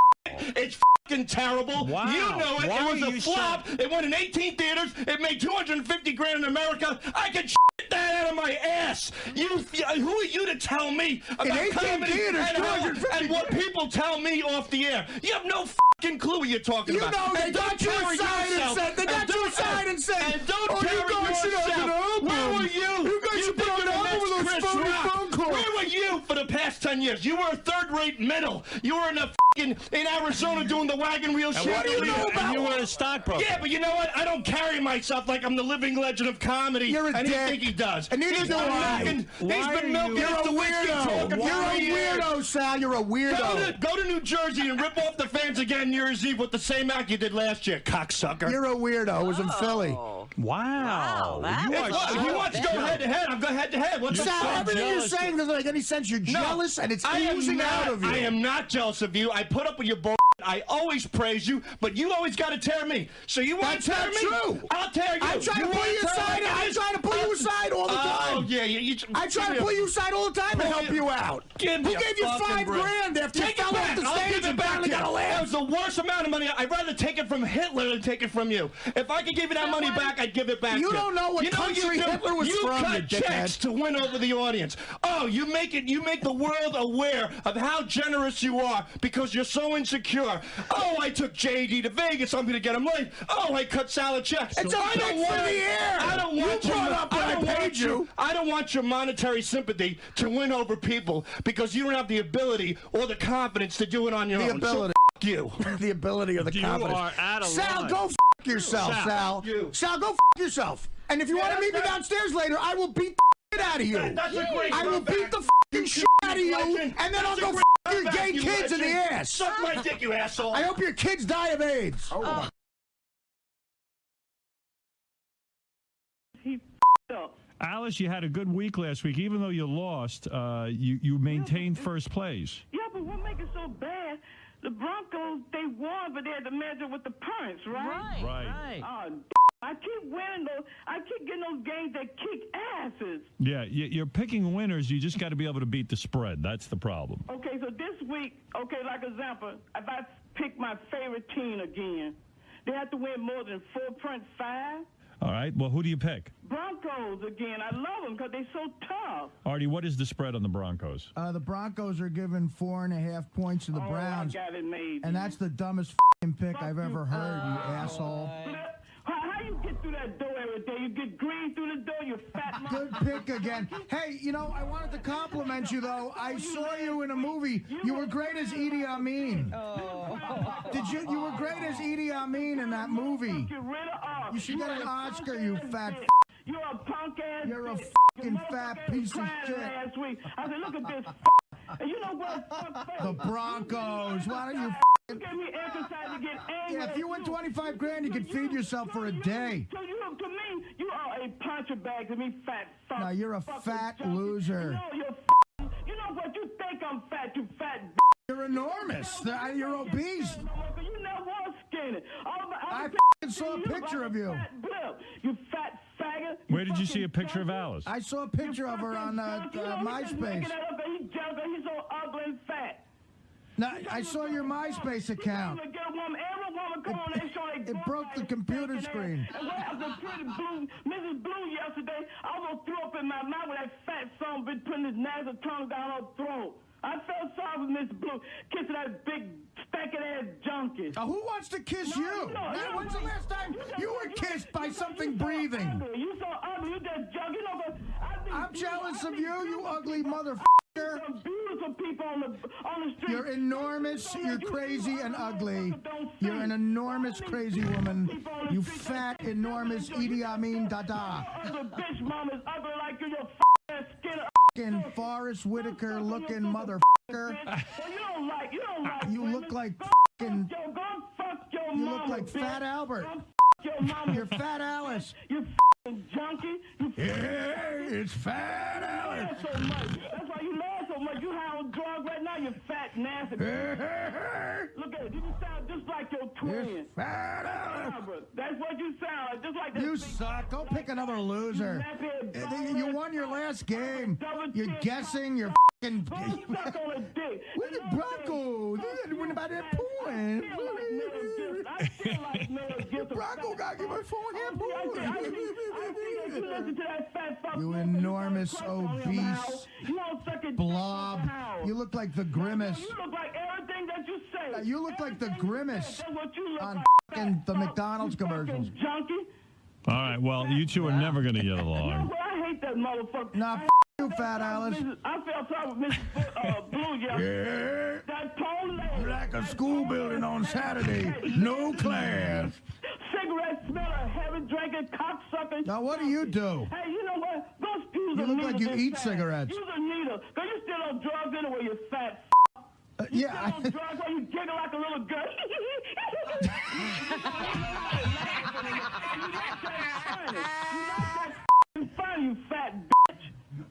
It's fucking terrible. Wow. You know it. Why It was a flop. It went in 18 theaters. It made $250,000 in America. I can shit that out of my ass. Who are you to tell me about 18 comedy theaters, and what people tell me off the air? You have no fucking clue what you're talking about. You know, they And got you carry aside and yourself- said, they got you aside and said, and don't "Oh, you carry guys should have an yourself. album. Where were you? You guys should think put out you're an the album with next those Chris phony Rock. phone calls." Where were you for the past 10 years? You were a third-rate middle. You were in Arizona doing the wagon wheel shit. what do you know about- And you were a stockbroker. Yeah, but you know what? I don't carry myself like I'm the living legend of comedy. You're a and dick. you think he does. And neither He's do been I. milking. He's Why been are milking you- You're a the whiskey talking weirdo. You're for a years. weirdo, Sal. You're a weirdo. Go to New Jersey and rip off the fans again New Year's Eve with the same act you did last year, cocksucker. You're a weirdo. It was in Philly. Wow. that You was are If so he wants to go head to head, I'm going head to head. What's Sal, the everything you're jealous. saying doesn't make any sense. You're jealous, and it's oozing out of you. I am not jealous of you. I put up with your bull. I always praise you, but you always got to tear me. So you want to That's tear not me? true. I'll tear you. I try to pull you aside. I try to pull you aside all the time. Oh yeah, I try to pull you aside all the time to help you out. Give me Who gave you fucking break. $5,000 after you Take fell it off back. the I'll stage give it and back finally to you. got a That laugh? was the worst amount of money. I'd rather take it from Hitler than take it from you. If I could give you that money back, I'd give it back. You to don't know what country Hitler was you from, cut you dickhead. checks to win over the audience. Oh, you make the world aware of how generous you are because you're so insecure. Oh, I took JD to Vegas. I'm going to get him late. Oh, I cut salad checks. It's a I don't bit for want the air. I don't want You your- brought up what I don't paid want you. your- I don't want your monetary sympathy to win over people because you don't have the ability or the confidence to do it on your The own. ability. So you. The ability or the You confidence. are out of Sal, line. go yourself, Sal. You. Sal, go yourself. And if you want to meet me downstairs later, I will beat the shit out of you. That's a great I will comeback. beat the shit out of you, Legend. and then I'll That's go a great your comeback, gay you kids in the legend. ass. Suck my dick, you asshole. I hope your kids die of AIDS. Alice, you had a good week last week. Even though you lost, you maintained first place. Yeah, but what makes it so bad? The Broncos, they won, but they had to measure with the punch, right? Right. Oh, I keep winning those. I keep getting those games that kick asses. Yeah, you're picking winners. You just got to be able to beat the spread. That's the problem. Okay, so this week, okay, like example, if I pick my favorite team again, they have to win more than 4.5. All right. Well, who do you pick? Broncos again. I love them because they're so tough. Artie, what is the spread on the Broncos? The Broncos are giving 4.5 points to the Browns. I got it made. And that's the dumbest pick I've ever heard, you asshole. How you get through that door every day? You get green through the door, you fat Good pick again. Hey, you know, I wanted to compliment you, though. I saw you in a movie. You were great as Idi Amin. You were great as Idi Amin in that movie. You should get an Oscar, you fat You're a punk ass. You're a fucking fat piece of shit. Last week. I said, look at this. And you know what? The Broncos. Why don't you Give me exercise to get angry. Yeah, if you win 25 grand, you could feed yourself for a day. So to me, you are a puncher bag to me, fat fuck. No, you're a fat loser. You know what? You think I'm fat, you fat. You're enormous. You're obese. You never was skinny. I saw a picture of you. You fat faggot. Where did you see a picture of Alice? I saw a picture of her on MySpace. He's so ugly and fat. No, I saw your MySpace account. It broke the computer screen. And what happened to Pretty Blue, Mrs. Blue yesterday, I almost threw up in my mouth with that fat son been putting his nasal tongue down her throat. I felt feel sorry for Miss Blue kissing that big stinking ass junkie. Who wants to kiss you? When's the last time you were kissed by something breathing? You so ugly. You just junkie. I'm jealous of you ugly motherfucker. Some beautiful people on the street. You're enormous. You're crazy and ugly. You're an enormous crazy woman. You fat, enormous Idi Amin Dada. Ugly bitch mama's ugly like you. Your skin. Fucking Forrest Whitaker looking motherfucker. You look like fucking. You look like Fat Albert. You're Fat Alice. You junkie. Hey, it's Fat Alice. So much. That's why you laugh so much. You on drugs right now. You fat nasty. Look at it. You sound just like your twin. Fat Alice. That's what you sound like. Just like that. You suck. Go pick another loser. You won your last game. You're guessing. You're fucking. Suck on a dick. Look at Bronco. You didn't win about that point. I feel like Mel Gibson. Bronco got you by 4.5 points. You enormous, obese blob. You look like the Grimace. You look like everything that you say. You look like the Grimace on the McDonald's commercials. Junkie. All right, well, you two are never going to get along. I hate that motherfucker. Nah, you, Fat Alice. I felt sorry with Miss Blue, Yeah. That tall lady. Like a school building on Saturday. No class. Cigarette smeller, heavy drinking, cocksucker. Now, what do you do? Hey, you know what? Go use You look like you eat cigarettes. Use a needle. Because you still on drugs anyway, you fat yeah. You still on drugs while you giggle like a little girl. You're funny, you fat bitch.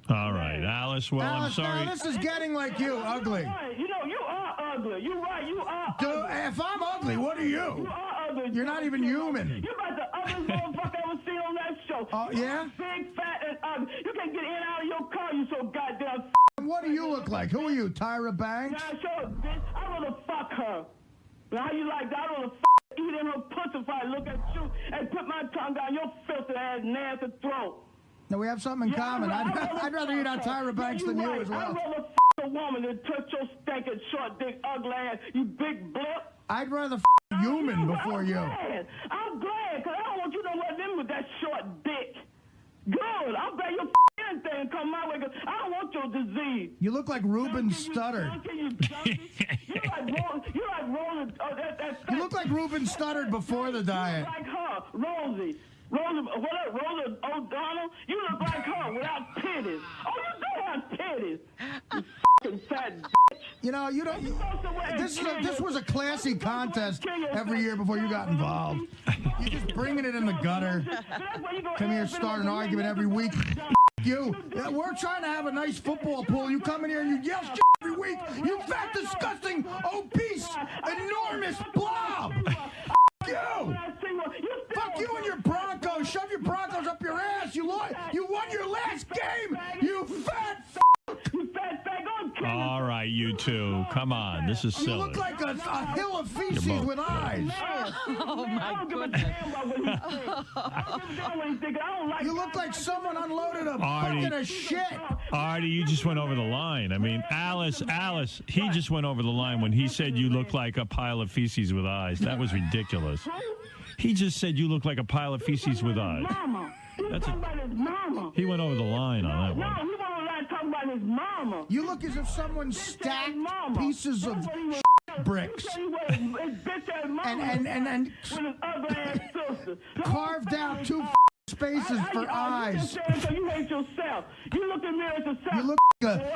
All right, Alice. Well, I'm sorry. Now this is getting like you, ugly. You know, you are ugly. You're right, you are ugly. If I'm ugly, what are you? You are ugly. You're not even human. You're about the ugliest motherfucker I ever seen on that show. Oh, yeah? Big, fat, and ugly. You can't get in and out of your car, you so goddamn What do you look like? Who are you, Tyra Banks? Nah, sure, bitch. I'd rather fuck her. But how you like that? I'd rather eat in her pussy if I look at you and put my tongue down your filthy ass nasty throat. Now, we have something in common. I'd rather eat on Tyra Banks than you as well. I'd rather a woman than touch your stinking short dick ugly ass, you big blip. I'd rather human before you. I'm glad, because I don't want you to let them with that short dick. Good. I'm glad you're anything come my way, because I don't want your disease. You look like Ruben Studdard. You look like Ruben Studdard before the diet. You look like her, Rosie. Rosa O'Donnell, you look like her without titties. Oh, you do have titties. You fucking fat bitch. You know, you don't. This was a classy contest every year before you got involved. You're just bringing it in the gutter. Come here, start an argument every week. You. Yeah, we're trying to have a nice football pool. You come in here and you yell shit every week. You fat, disgusting, obese, enormous blob. You. Fuck you and your Broncos. Shove your Broncos up your ass. You won your last game. You fat. All right, you two. Come on. This is silly. You look like a hill of feces with eyes. Oh, my goodness. You look like someone unloaded a Artie. bucket of shit. Artie, you just went over the line. I mean, Alice, he just went over the line when he said you look like a pile of feces with eyes. That was ridiculous. He just said you look like a pile of feces with eyes. He went over the line on that one. Talking about his mama. You look as if someone stacked pieces of bricks and carved out two spaces for eyes. You hate yourself. You look at me as yourself.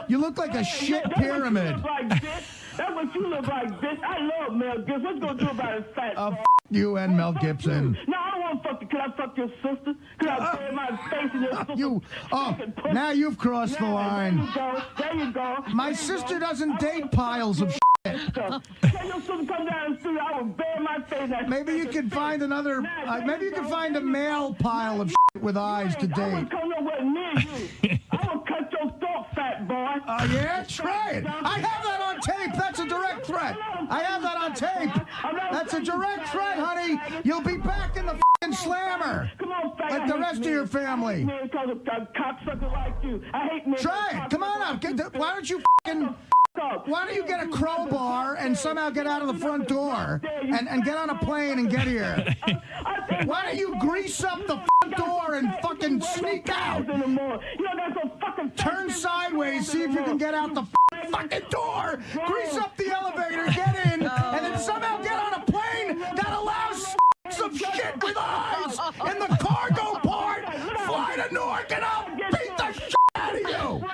You look like a shit pyramid. That's what you look like, bitch. I love Mel Gibson. What you gonna do about his fat? You and Mel Gibson. No, I don't want to fuck you. Can I fuck your sister? Can I put my face in your sister? Now you've crossed the line. There you go. My sister doesn't date piles of shit. Tell your sister come down the street. I will bury my face. Maybe you can find another. Maybe you can find a male pile of shit with eyes to date. I will come nowhere near you. I will cut your throat, fat boy. Oh yeah, try it. I have that on tape. That's a direct threat. I have that on tape. That's a direct threat, honey. You'll be back in the f***ing slammer. Come on, fat. Like the rest of your family. Because of a cocksucker like you. I hate men. Try it. Come on up. Why don't you f***ing Why don't you get a crowbar and somehow get out of the front door and get on a plane and get here? Why don't you grease up the front door and fucking sneak out? Turn sideways, see if you can get out the fucking door. Grease up the elevator, get in, and then somehow get on a plane that allows some shit with eyes in the cargo part. Fly to Newark and I'll beat the shit out of you.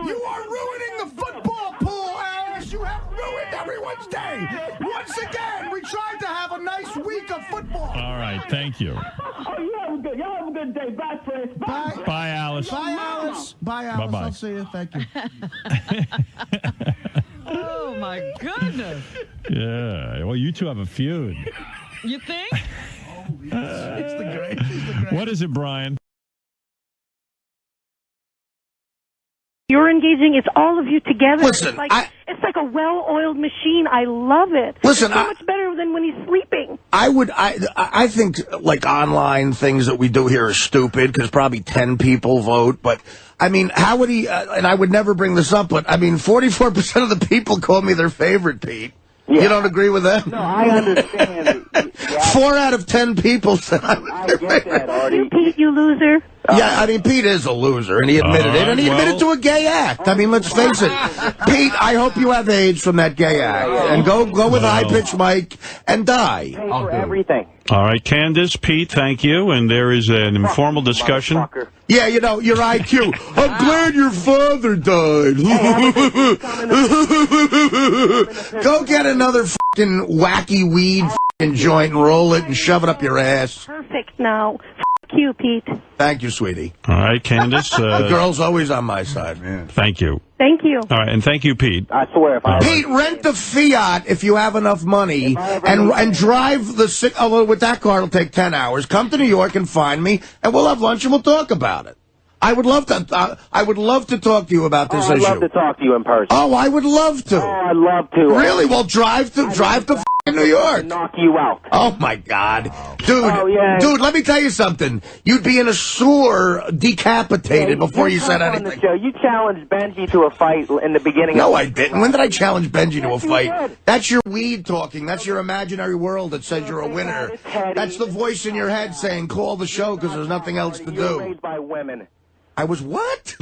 You are ruining the football pool, Alice. You have ruined everyone's day. Once again, we tried to have a nice week of football. All right, thank you. Y'all have a good day. Bye, friends. Bye. Bye, Alice. Bye, Alice. Bye, Alice. Bye-bye. I'll see you. Thank you. Oh, my goodness. Yeah. Well, you two have a feud. You think? It's the great. What is it, Brian? You're engaging. It's all of you together. Listen, it's like a well-oiled machine. I love it. Listen, it's so much better than when he's sleeping. I think like online things that we do here are stupid because probably 10 people vote. But I mean, how would he? And I would never bring this up, but I mean, 44% of the people call me their favorite, Pete. Yeah. You don't agree with that? No, I understand. 4 out of 10 people said I get that, Artie. You, Pete, you loser. Yeah, I mean, Pete is a loser, and he admitted it, and he admitted to a gay act. I mean, let's face it. Pete, I hope you have AIDS from that gay act, and go with high-pitched Mike and die. Pay for everything. All right, Candace, Pete, thank you, and there is an informal discussion. Yeah, you know, your IQ. I'm glad your father died. Go get another fucking wacky weed fucking joint and roll it and shove it up your ass. Perfect now. F*** you, Pete. Thank you, sweetie. All right, Candace. The girl's always on my side, man. Thank you. Thank you. All right, and thank you, Pete. I swear, if I Pete, rent the Fiat if you have enough money, and drive the. Although with that car it'll take 10 hours. Come to New York and find me, and we'll have lunch and we'll talk about it. I would love to. I would love to talk to you about this issue. I'd love to talk to you in person. Oh, I would love to. Oh, I'd love to. Really? Well, drive to New York. Knock you out. Oh my God, dude! Oh, yeah. Dude, let me tell you something. You'd be in a sewer, decapitated before you said anything. You challenged Benji to a fight in the beginning. No, I didn't. When did I challenge Benji to a fight? That's your weed talking. That's your imaginary world that says you're a winner. That's the voice in your head saying, "Call the show because there's nothing else to You're do." raised by women. I was what?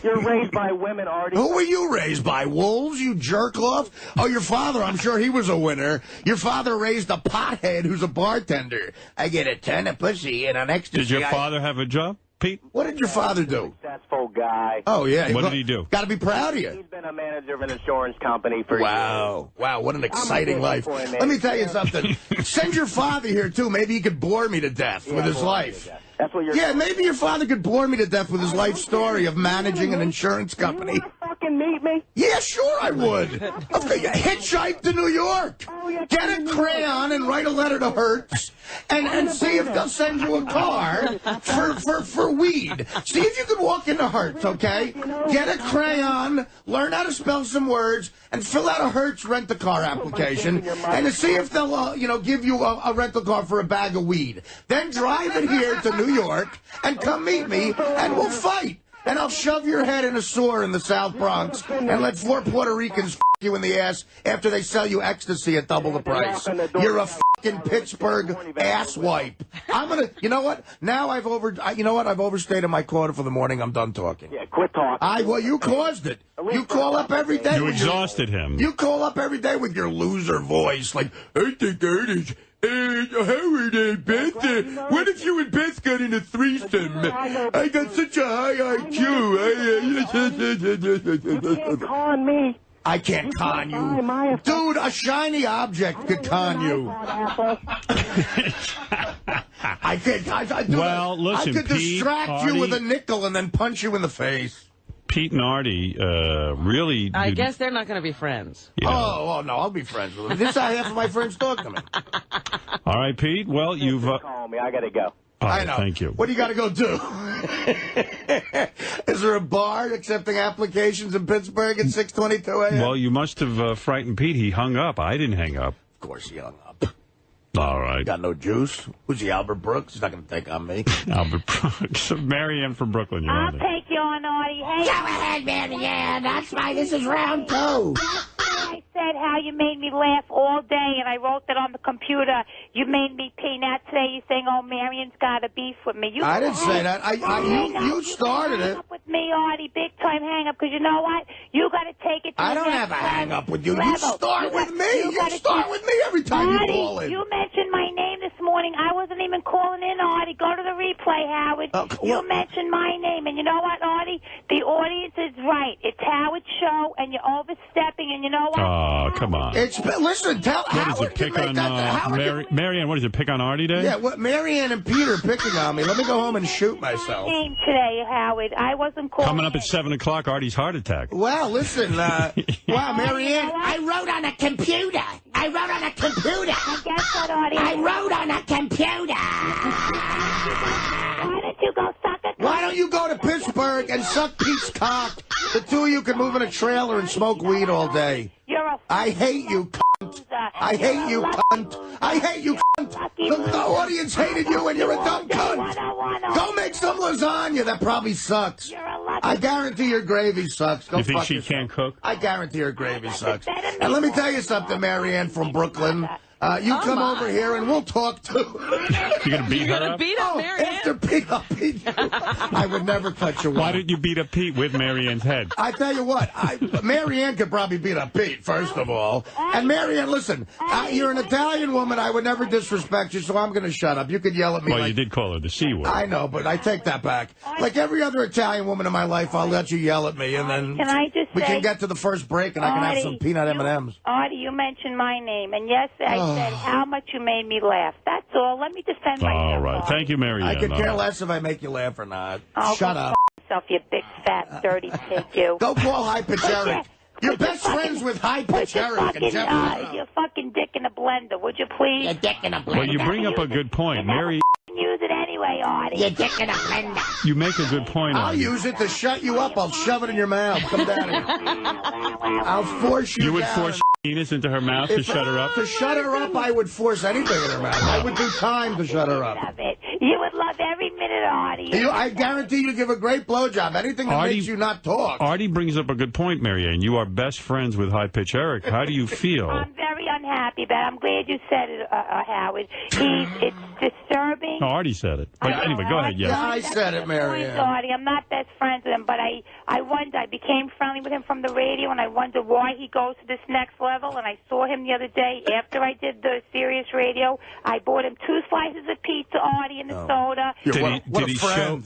You're raised by women, Artie. Who were you raised by? Wolves, you jerk off? Oh, your father, I'm sure he was a winner. Your father raised a pothead who's a bartender. I get a ton of pussy and an ecstasy. Did your father have a job, Pete? What did your father do? Successful guy. Oh, yeah. What did he do? Got to be proud of you. He's been a manager of an insurance company for years. Wow, what an exciting life. Let me tell you something. Send your father here, too. Maybe he could bore me to death with his life. That's what you're. Yeah, maybe your father could bore me to death with his life story of managing an insurance company. You want to fucking meet me? Yeah, sure I would. Hitchhike to New York. Get a crayon and write a letter to Hertz and see if they'll send you a car for weed. See if you can walk into Hertz, okay? Get a crayon, learn how to spell some words, and fill out a Hertz rent-a-car application, and to see if they'll, give you a rental car for a bag of weed. Then drive it here to New York and come meet me, and we'll fight. And I'll shove your head in a sewer in the South Bronx and let 4 Puerto Ricans f*** you in the ass after they sell you ecstasy at double the price. You're a f***ing Pittsburgh asswipe. I'm gonna, you know what? Now I've overstated my quota for the morning. I'm done talking. Yeah, quit talking. Well, you caused it. You call up every day. You exhausted him. You call up every day with your loser voice, like, I think Artie's. Howard and Beth, what if you and Beth got in a threesome? I got such a high IQ. You can't con me. I can't con you. Dude, a shiny object could con you. I can't. Well, listen, I could Pete, distract you with a nickel and then punch you in the face. Pete and Artie really... I guess they're not going to be friends. You know. Oh, no, I'll be friends with them. This is how half of my friends talk to me. All right, Pete. Well, you've... Call me. I got to go. I know. Thank you. What do you got to go do? Is there a bar accepting applications in Pittsburgh at 6:22 a.m.? Well, you must have frightened Pete. He hung up. I didn't hang up. Of course he hung up. All right. Got no juice. Who's he, Albert Brooks? He's not going to take on me. Albert Brooks. Marianne from Brooklyn. You're I'll on there. take your on, Artie. Hey, go ahead, Marianne. That's right. This is round 2. I said how you made me laugh all day, and I wrote that on the computer. You made me pee. Now today you're saying, "Oh, Marion's got a beef with me." I didn't say that. You started it. Hang up with me, Artie. Big time hang up. Because you know what? You got to take it to I the don't next have a hang up with you. level. You start with me. You start with me every time Artie, you call in. you mentioned my name this morning. I wasn't even calling in, Artie. Go to the replay, Howard. You mentioned my name, and you know what, Artie? The audience is right. It's Howard's show, and you're overstepping. And you know what? Oh, come on. Listen, tell What is Howard it, pick can make on that. Marianne, what is it, pick on Artie Day? Yeah, what Marianne and Peter picking on me. Let me go home and shoot myself. Name today, Howard. I wasn't calling. Coming up at 7 o'clock, Artie's heart attack. Well, listen, wow, Marianne. I wrote on a computer. I wrote on a computer. Guess what, Artie? I wrote on a computer. Why don't you go suck a... Why don't you go to Pittsburgh and suck Pete's cock? The two of you can move in a trailer and smoke weed all day. You're a... I hate you, cunt. I hate you, cunt. I hate you, cunt. The audience hated you and you're a dumb cunt. Go make some lasagna. That probably sucks. I guarantee your gravy sucks. Go You think fuck she yourself. can't cook? I guarantee her gravy sucks. And let me tell you something, Marianne from Brooklyn. You come over here and we'll talk too. You're going to beat her up? Beat up Marianne? After Pete, I'll beat you. I would never touch a woman. Why didn't you beat up Pete with Marianne's head? I tell you what, Marianne could probably beat up Pete, first of all. And Marianne, listen, you're an Italian woman. I would never disrespect you, so I'm going to shut up. You could yell at me. Well, you did call her the C word. I know, but I take that back. Like every other Italian woman in my life, I'll let you yell at me, and then we can get to the first break, and I can have some peanut M&Ms. Artie, you mentioned my name, and yes, I said how much you made me laugh. That's all. Let me defend myself. All right. Thank you, Marianne. I could All care right. less if I make you laugh or not. Oh, Shut go up. F yourself, you big, fat, dirty pig, you. Go call High Pitch Eric. You're best friends with High Pitch Eric and Jeffrey. Your fucking dick in a blender, would you please? Your dick in a blender. Well, you bring up a good point. Mary, Use it anyway, Artie. Your dick in a blender. you make a good point. I'll Artie. use it to shut you up. I'll shove it in your mouth. Come down here. I'll force you You would down. force penis into her mouth to shut her up? To shut her up, I would force anything in her mouth. I would do time to shut her up. You would love every minute, Artie. I guarantee you give a great blowjob. Anything that makes you not talk. Artie brings up a good point, Marianne. You are best friends with High Pitch Eric. How do you feel? I'm very unhappy, but I'm glad you said it, Howard. It's disturbing. No, Artie said it. But anyway, go ahead. Yes. Yeah, I said it, Marianne. Artie, I'm not best friends with him, but I wonder. I became friendly with him from the radio, and I wonder why he goes to this next level. And I saw him the other day after I did the Sirius radio. I bought him 2 slices of pizza, Artie, and a soda.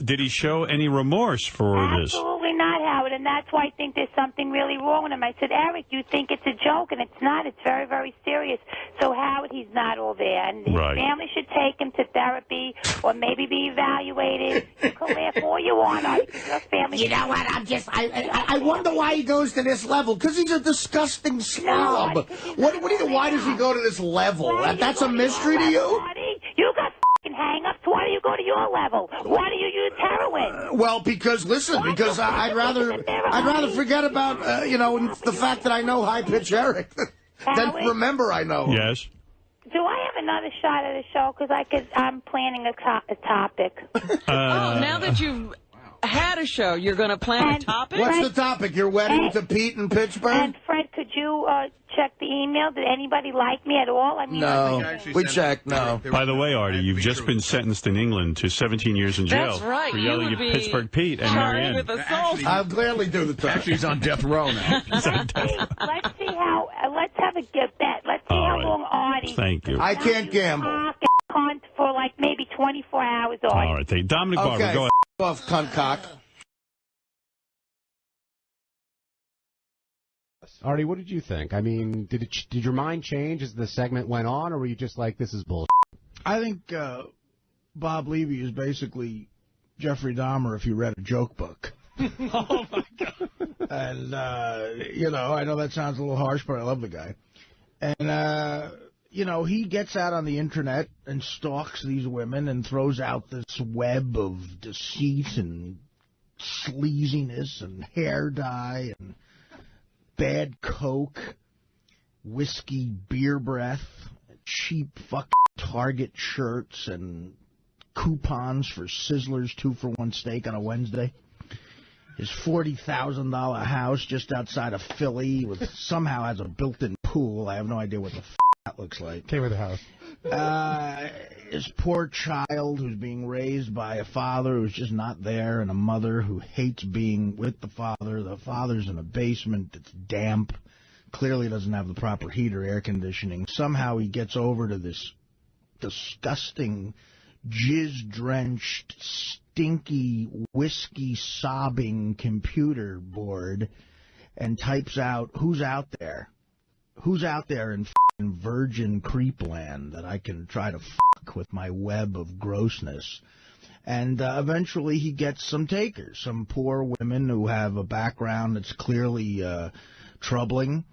Did he show any remorse for this? Absolutely not, Howard, and that's why I think there's something really wrong with him. I said, Eric, you think it's a joke, and it's not. It's very, very serious. So, Howard, he's not all there, and his family should take him to therapy or maybe be evaluated. You can laugh all you want, Artie, because your family... You know what? I wonder why he goes to this level. Because he's a disgusting slob. Why does he go to this level? That's a mystery to you? Artie, you got f***ing hang-ups. Why do you go to your level? Why do you use heroin? Well, because I'd rather forget about the fact that I know High Pitch Eric than remember I know him. Yes. Do I have another shot at the show? Because I'm planning a topic. Now that you've had a show, you're going to plan a topic? What's the topic? Your wedding to Pete in Pittsburgh? And Fred, could you check the email? Did anybody like me at all? I mean, no, we checked. No. By the way, Artie, you've just been sentenced in England to 17 years in jail. That's right. For You yelling would at be Pittsburgh Pete and Marianne. with assault. I'll gladly do the time. Actually, he's on death row now. let's see how. Let's have a good bet. Let's see how long Artie. Thank you. I can't gamble. For like maybe 24 hours. Artie. All right, Dominic Barber, Okay, go ahead. off, cunt cock. Artie, what did you think? I mean, did your mind change as the segment went on, or were you just like, this is bullshit? I think Bob Levy is basically Jeffrey Dahmer if you read a joke book. Oh, my God. And, I know that sounds a little harsh, but I love the guy. And, he gets out on the Internet and stalks these women and throws out this web of deceit and sleaziness and hair dye and bad coke, whiskey, beer breath, cheap fucking Target shirts, and coupons for Sizzler's 2-for-1 steak on a Wednesday. his $40,000 house just outside of Philly with somehow has a built-in pool. I have no idea what the that looks like. Came with the house. His poor child who's being raised by a father who's just not there, and a mother who hates being with the father. The father's in a basement that's damp, clearly doesn't have the proper heat or air conditioning. Somehow he gets over to this disgusting, jizz-drenched, stinky, whiskey-sobbing computer board and types out, who's out there? Who's out there in f***ing virgin creep land that I can try to f*** with my web of grossness? And eventually he gets some takers, some poor women who have a background that's clearly troubling.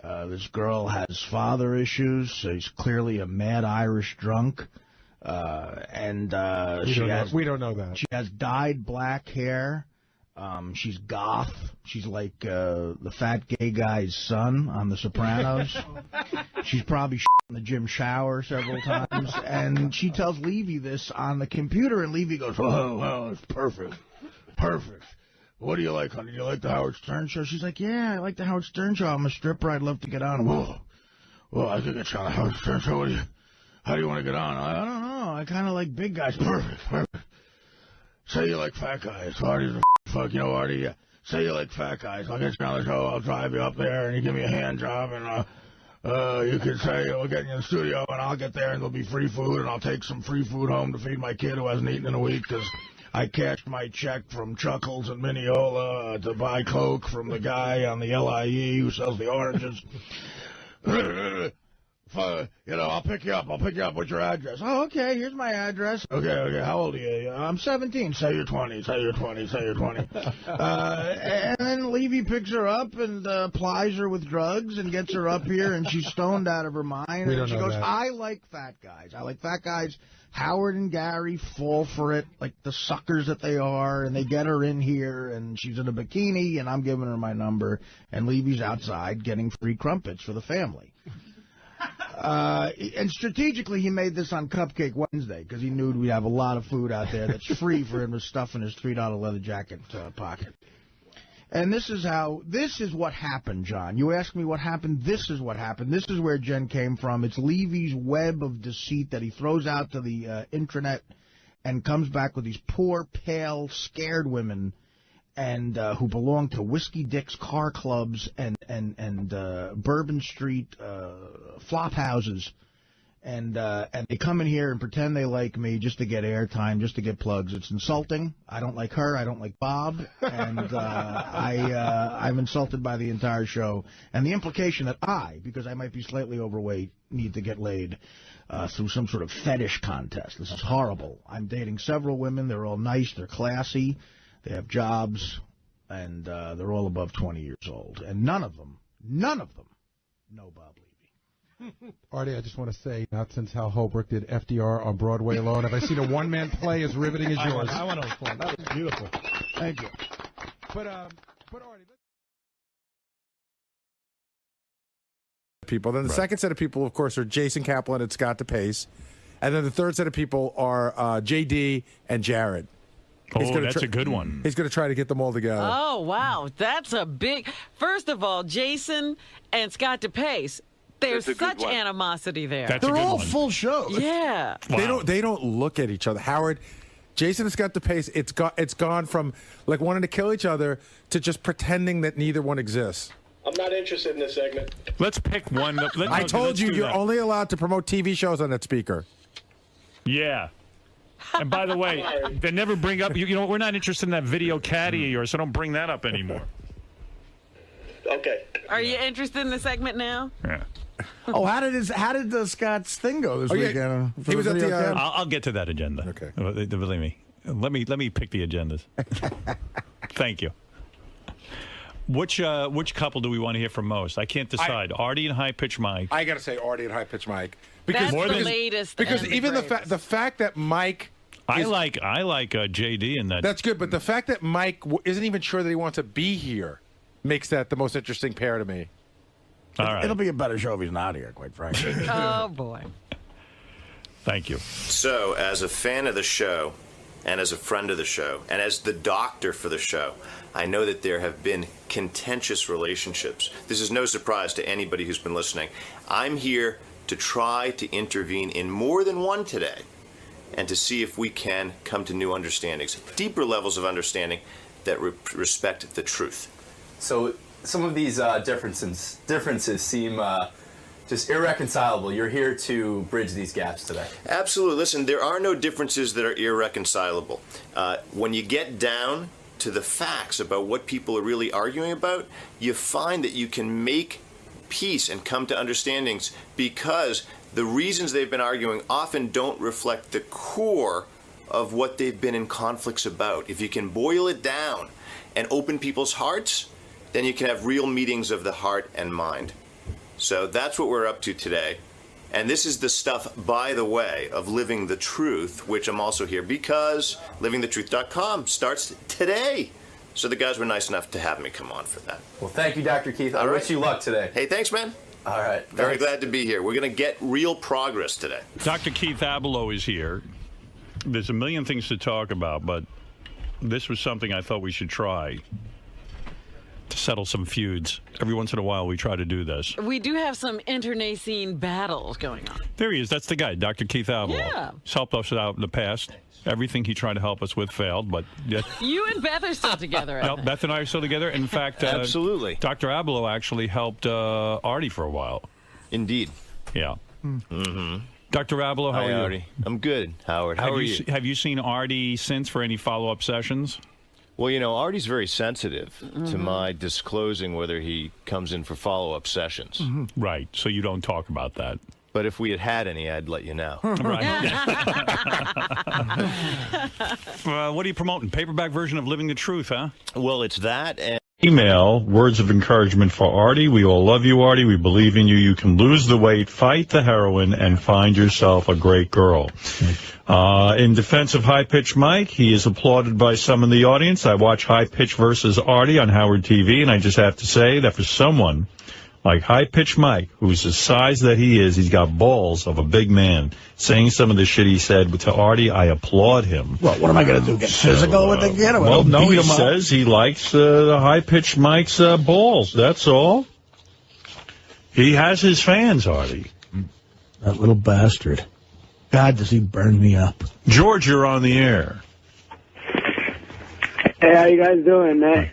This girl has father issues, so he's clearly a mad Irish drunk. We don't know that. She has dyed black hair. She's goth. She's like the fat gay guy's son on The Sopranos. She's probably in the gym shower several times. And she tells Levy this on the computer, and Levy goes, oh, it's perfect. Perfect. What do you like, honey? Do you like the Howard Stern Show? She's like, yeah, I like the Howard Stern Show. I'm a stripper. I'd love to get on. Whoa, I could get you on the Howard Stern Show. How do you want to get on? I don't know. I kind of like big guys. Perfect. Say you like fat guys. Artie's a fuck, Artie. Yeah. Say you like fat guys. I'll get you on the show. I'll drive you up there, and you give me a hand job, and you can say we'll get you in the studio, and I'll get there, and there'll be free food, and I'll take some free food home to feed my kid who hasn't eaten in a week because I cashed my check from Chuckles and Mineola to buy Coke from the guy on the LIE who sells the oranges. I'll pick you up. What's your address? Oh, okay, here's my address. Okay, how old are you? I'm 17. Say you're 20. And then Levy picks her up and plies her with drugs and gets her up here, and she's stoned out of her mind. And she goes, I like fat guys. Howard and Gary fall for it like the suckers that they are, and they get her in here, and she's in a bikini, and I'm giving her my number, and Levy's outside getting free crumpets for the family. And strategically, he made this on Cupcake Wednesday because he knew we'd have a lot of food out there that's free for him to stuff in his $3 leather jacket pocket. And this is what happened, John. You asked me what happened. This is what happened. This is where Jen came from. It's Levy's web of deceit that he throws out to the intranet and comes back with these poor, pale, scared women and who belong to Whiskey Dick's car clubs and Bourbon Street flop houses, and they come in here and pretend they like me just to get airtime, just to get plugs. It's insulting. I don't like her. I don't like Bob, and I'm insulted by the entire show. And the implication that because I might be slightly overweight, need to get laid through some sort of fetish contest. This is horrible. I'm dating several women. They're all nice. They're classy. They have jobs, and they're all above 20 years old. And none of them know Bob Levy. Artie, I just want to say, not since Hal Holbrook did FDR on Broadway alone, have I seen a one-man play as riveting as yours. I want to applaud. That was beautiful. Thank you. But Artie... People. Then the second set of people, of course, are Jason Kaplan and Scott DePace. And then the third set of people are J.D. and Jared. That's a good one. He's going to try to get them all together. Oh, wow. That's a big... First of all, Jason and Scott DePace, there's such animosity there. They're all full shows. Yeah. Wow. They don't look at each other. Howard, Jason and Scott DePace, it's gone from like wanting to kill each other to just pretending that neither one exists. I'm not interested in this segment. Let's pick one. I told you, you're only allowed to promote TV shows on that speaker. Yeah. And by the way, they never bring up, we're not interested in that video caddy of yours, so don't bring that up anymore. Okay. Are you interested in the segment now? Yeah. Oh, how did Scott's thing go this weekend? He was at the. I'll get to that agenda. Okay. Believe me. Let me pick the agendas. Thank you. Which couple do we want to hear from most? I can't decide. Artie and High Pitch Mike. I got to say Artie and High Pitch Mike. That's the latest. Because even the fact that Mike. I like JD in that. That's good, but the fact that Mike isn't even sure that he wants to be here makes that the most interesting pair to me. All right. It'll be a better show if he's not here, quite frankly. Oh, boy. Thank you. So, as a fan of the show, and as a friend of the show, and as the doctor for the show, I know that there have been contentious relationships. This is no surprise to anybody who's been listening. I'm here to try to intervene in more than one today and to see if we can come to new understandings, deeper levels of understanding that respect the truth. So some of these differences seem just irreconcilable. You're here to bridge these gaps today. Absolutely. Listen, there are no differences that are irreconcilable. When you get down to the facts about what people are really arguing about, you find that you can make peace and come to understandings because the reasons they've been arguing often don't reflect the core of what they've been in conflicts about. If you can boil it down and open people's hearts, then you can have real meetings of the heart and mind. So that's what we're up to today. And this is the stuff, by the way, of Living the Truth, which I'm also here because livingthetruth.com starts today. So the guys were nice enough to have me come on for that. Well, thank you, Dr. Keith. I wish you luck today. Hey, thanks, man. All right. Very glad to be here. We're going to get real progress today. Dr. Keith Abelow is here. There's a million things to talk about, but this was something I thought we should try to settle some feuds. Every once in a while, we try to do this. We do have some internecine battles going on. There he is. That's the guy, Dr. Keith Abelow. Yeah. He's helped us out in the past. Everything he tried to help us with failed, but... Yeah. You and Beth are still together. No, Beth and I are still together. In fact, absolutely. Dr. Abelow actually helped Artie for a while. Indeed. Yeah. Mm-hmm. Dr. Abelow, how Hi, are you? Artie. I'm good, Howard. How are you? Have you seen Artie since for any follow-up sessions? Well, you know, Artie's very sensitive to my disclosing whether he comes in for follow-up sessions. Right, so you don't talk about that. But if we had had any, I'd let you know. Right. What are you promoting? Paperback version of Living the Truth, huh? Well, it's that and... Email words of encouragement for Artie. We all love you, Artie. We believe in you. You can lose the weight, fight the heroin, and find yourself a great girl. In defense of High Pitch Mike, he is applauded by some in the audience. I watch High Pitch versus Artie on Howard TV, and I just have to say that for someone like High Pitch Mike, who's the size that he is, he's got balls of a big man. Saying some of the shit he said to Artie, I applaud him. Well, what am I going to do? Get physical with the kid? Well, no, he says he likes the High Pitch Mike's balls. That's all. He has his fans, Artie. That little bastard. God, does he burn me up. George, you're on the air. Hey, how you guys doing, man?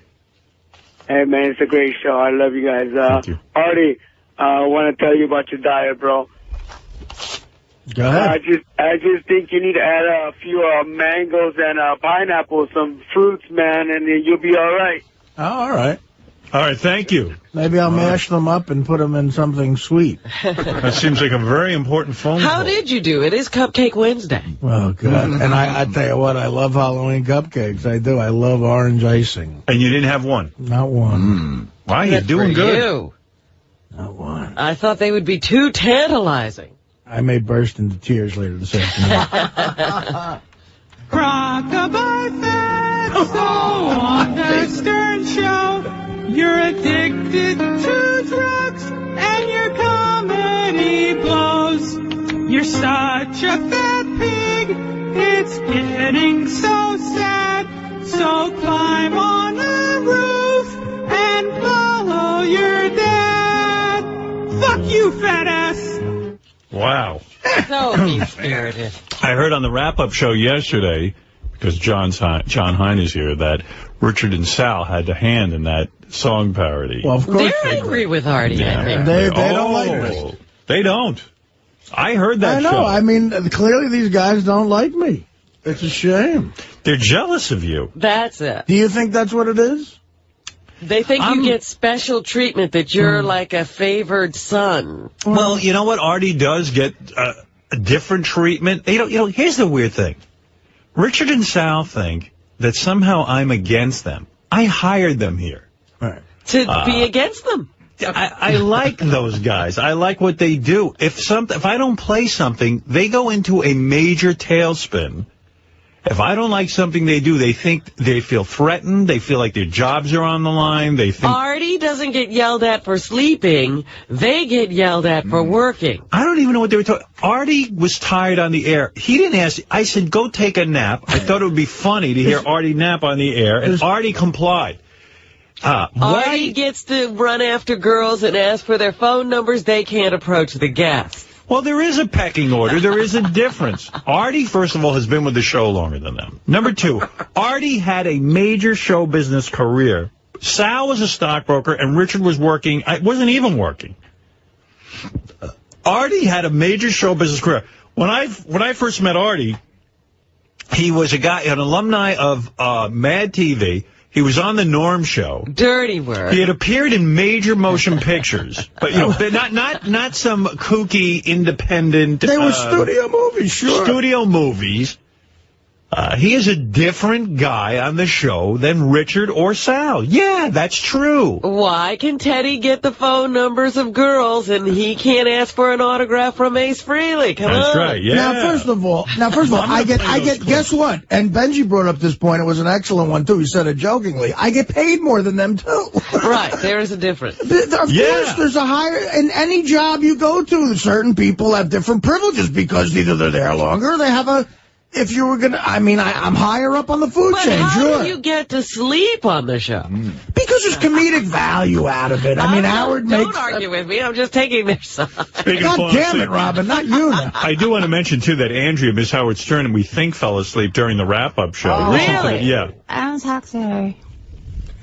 Hey, man, it's a great show. I love you guys. Thank you. Artie, I want to tell you about your diet, bro. Go ahead. I just think you need to add a few mangoes and pineapples, some fruits, man, and then you'll be all right. Oh, all right. All right, thank you. Maybe I'll mash them up and put them in something sweet. That seems like a very important phone call. How did you do? It is Cupcake Wednesday. Oh, God. And I tell you what, I love Halloween cupcakes. I do. I love orange icing. And you didn't have one? Not one. Wow, you're doing good. You. Not one. I thought they would be too tantalizing. I may burst into tears later this afternoon. Rockabye fans, so on the Stern Show, you're addicted to drugs and your comedy blows. You're such a fat pig, it's getting so sad. So climb on the roof and follow your dad. Fuck you, fat ass. Wow. So mean-spirited. I heard on the wrap-up show yesterday, because John Hein is here, that Richard and Sal had a hand in that song parody. Well, of course They're angry with Artie, I think. They don't like me. They don't. I heard that I know. show. I mean, clearly these guys don't like me. It's a shame. They're jealous of you. That's it. Do you think that's what it is? They think you get special treatment, that you're like a favored son. Well, you know what? Artie does get a different treatment. Here's the weird thing. Richard and Sal think that somehow I'm against them. I hired them here. Right. To be against them. I like those guys. I like what they do. If I don't play something, they go into a major tailspin. If I don't like something they do, they feel threatened. They feel like their jobs are on the line. They think Artie doesn't get yelled at for sleeping. They get yelled at for working. I don't even know what they were talking. Artie was tired on the air. He didn't ask. I said, go take a nap. I thought it would be funny to hear Artie nap on the air, and Artie complied. Artie gets to run after girls and ask for their phone numbers. They can't approach the guests. Well, there is a pecking order. There is a difference. Artie, first of all, has been with the show longer than them. Number two, Artie had a major show business career. Sal was a stockbroker, and Richard was working. I wasn't even working. Artie had a major show business career. When I first met Artie, he was a guy, an alumni of Mad TV. He was on the Norm Show. Dirty work. He had appeared in major motion pictures, but not some kooky independent. They were studio movies, sure. Studio movies. He is a different guy on the show than Richard or Sal. Yeah, that's true. Why can Teddy get the phone numbers of girls and he can't ask for an autograph from Ace Frehley? Come on. That's right. Yeah. Now, first of all, I get. Guess what? And Benji brought up this point. It was an excellent one too. He said it jokingly. I get paid more than them too. Right. There is a difference. Of course, there's a higher in any job you go to. Certain people have different privileges because either they're there longer, or they have a. If you were gonna, I'm higher up on the food chain. How do you get to sleep on the show? Because there's comedic value out of it. Howard makes. Don't argue with me. I'm just taking their side. God damn it, Robin, not you. Now. I do want to mention too that Andrea, Miss Howard Stern, and we think fell asleep during the wrap-up show. Oh, really? Yeah. I don't talk to her.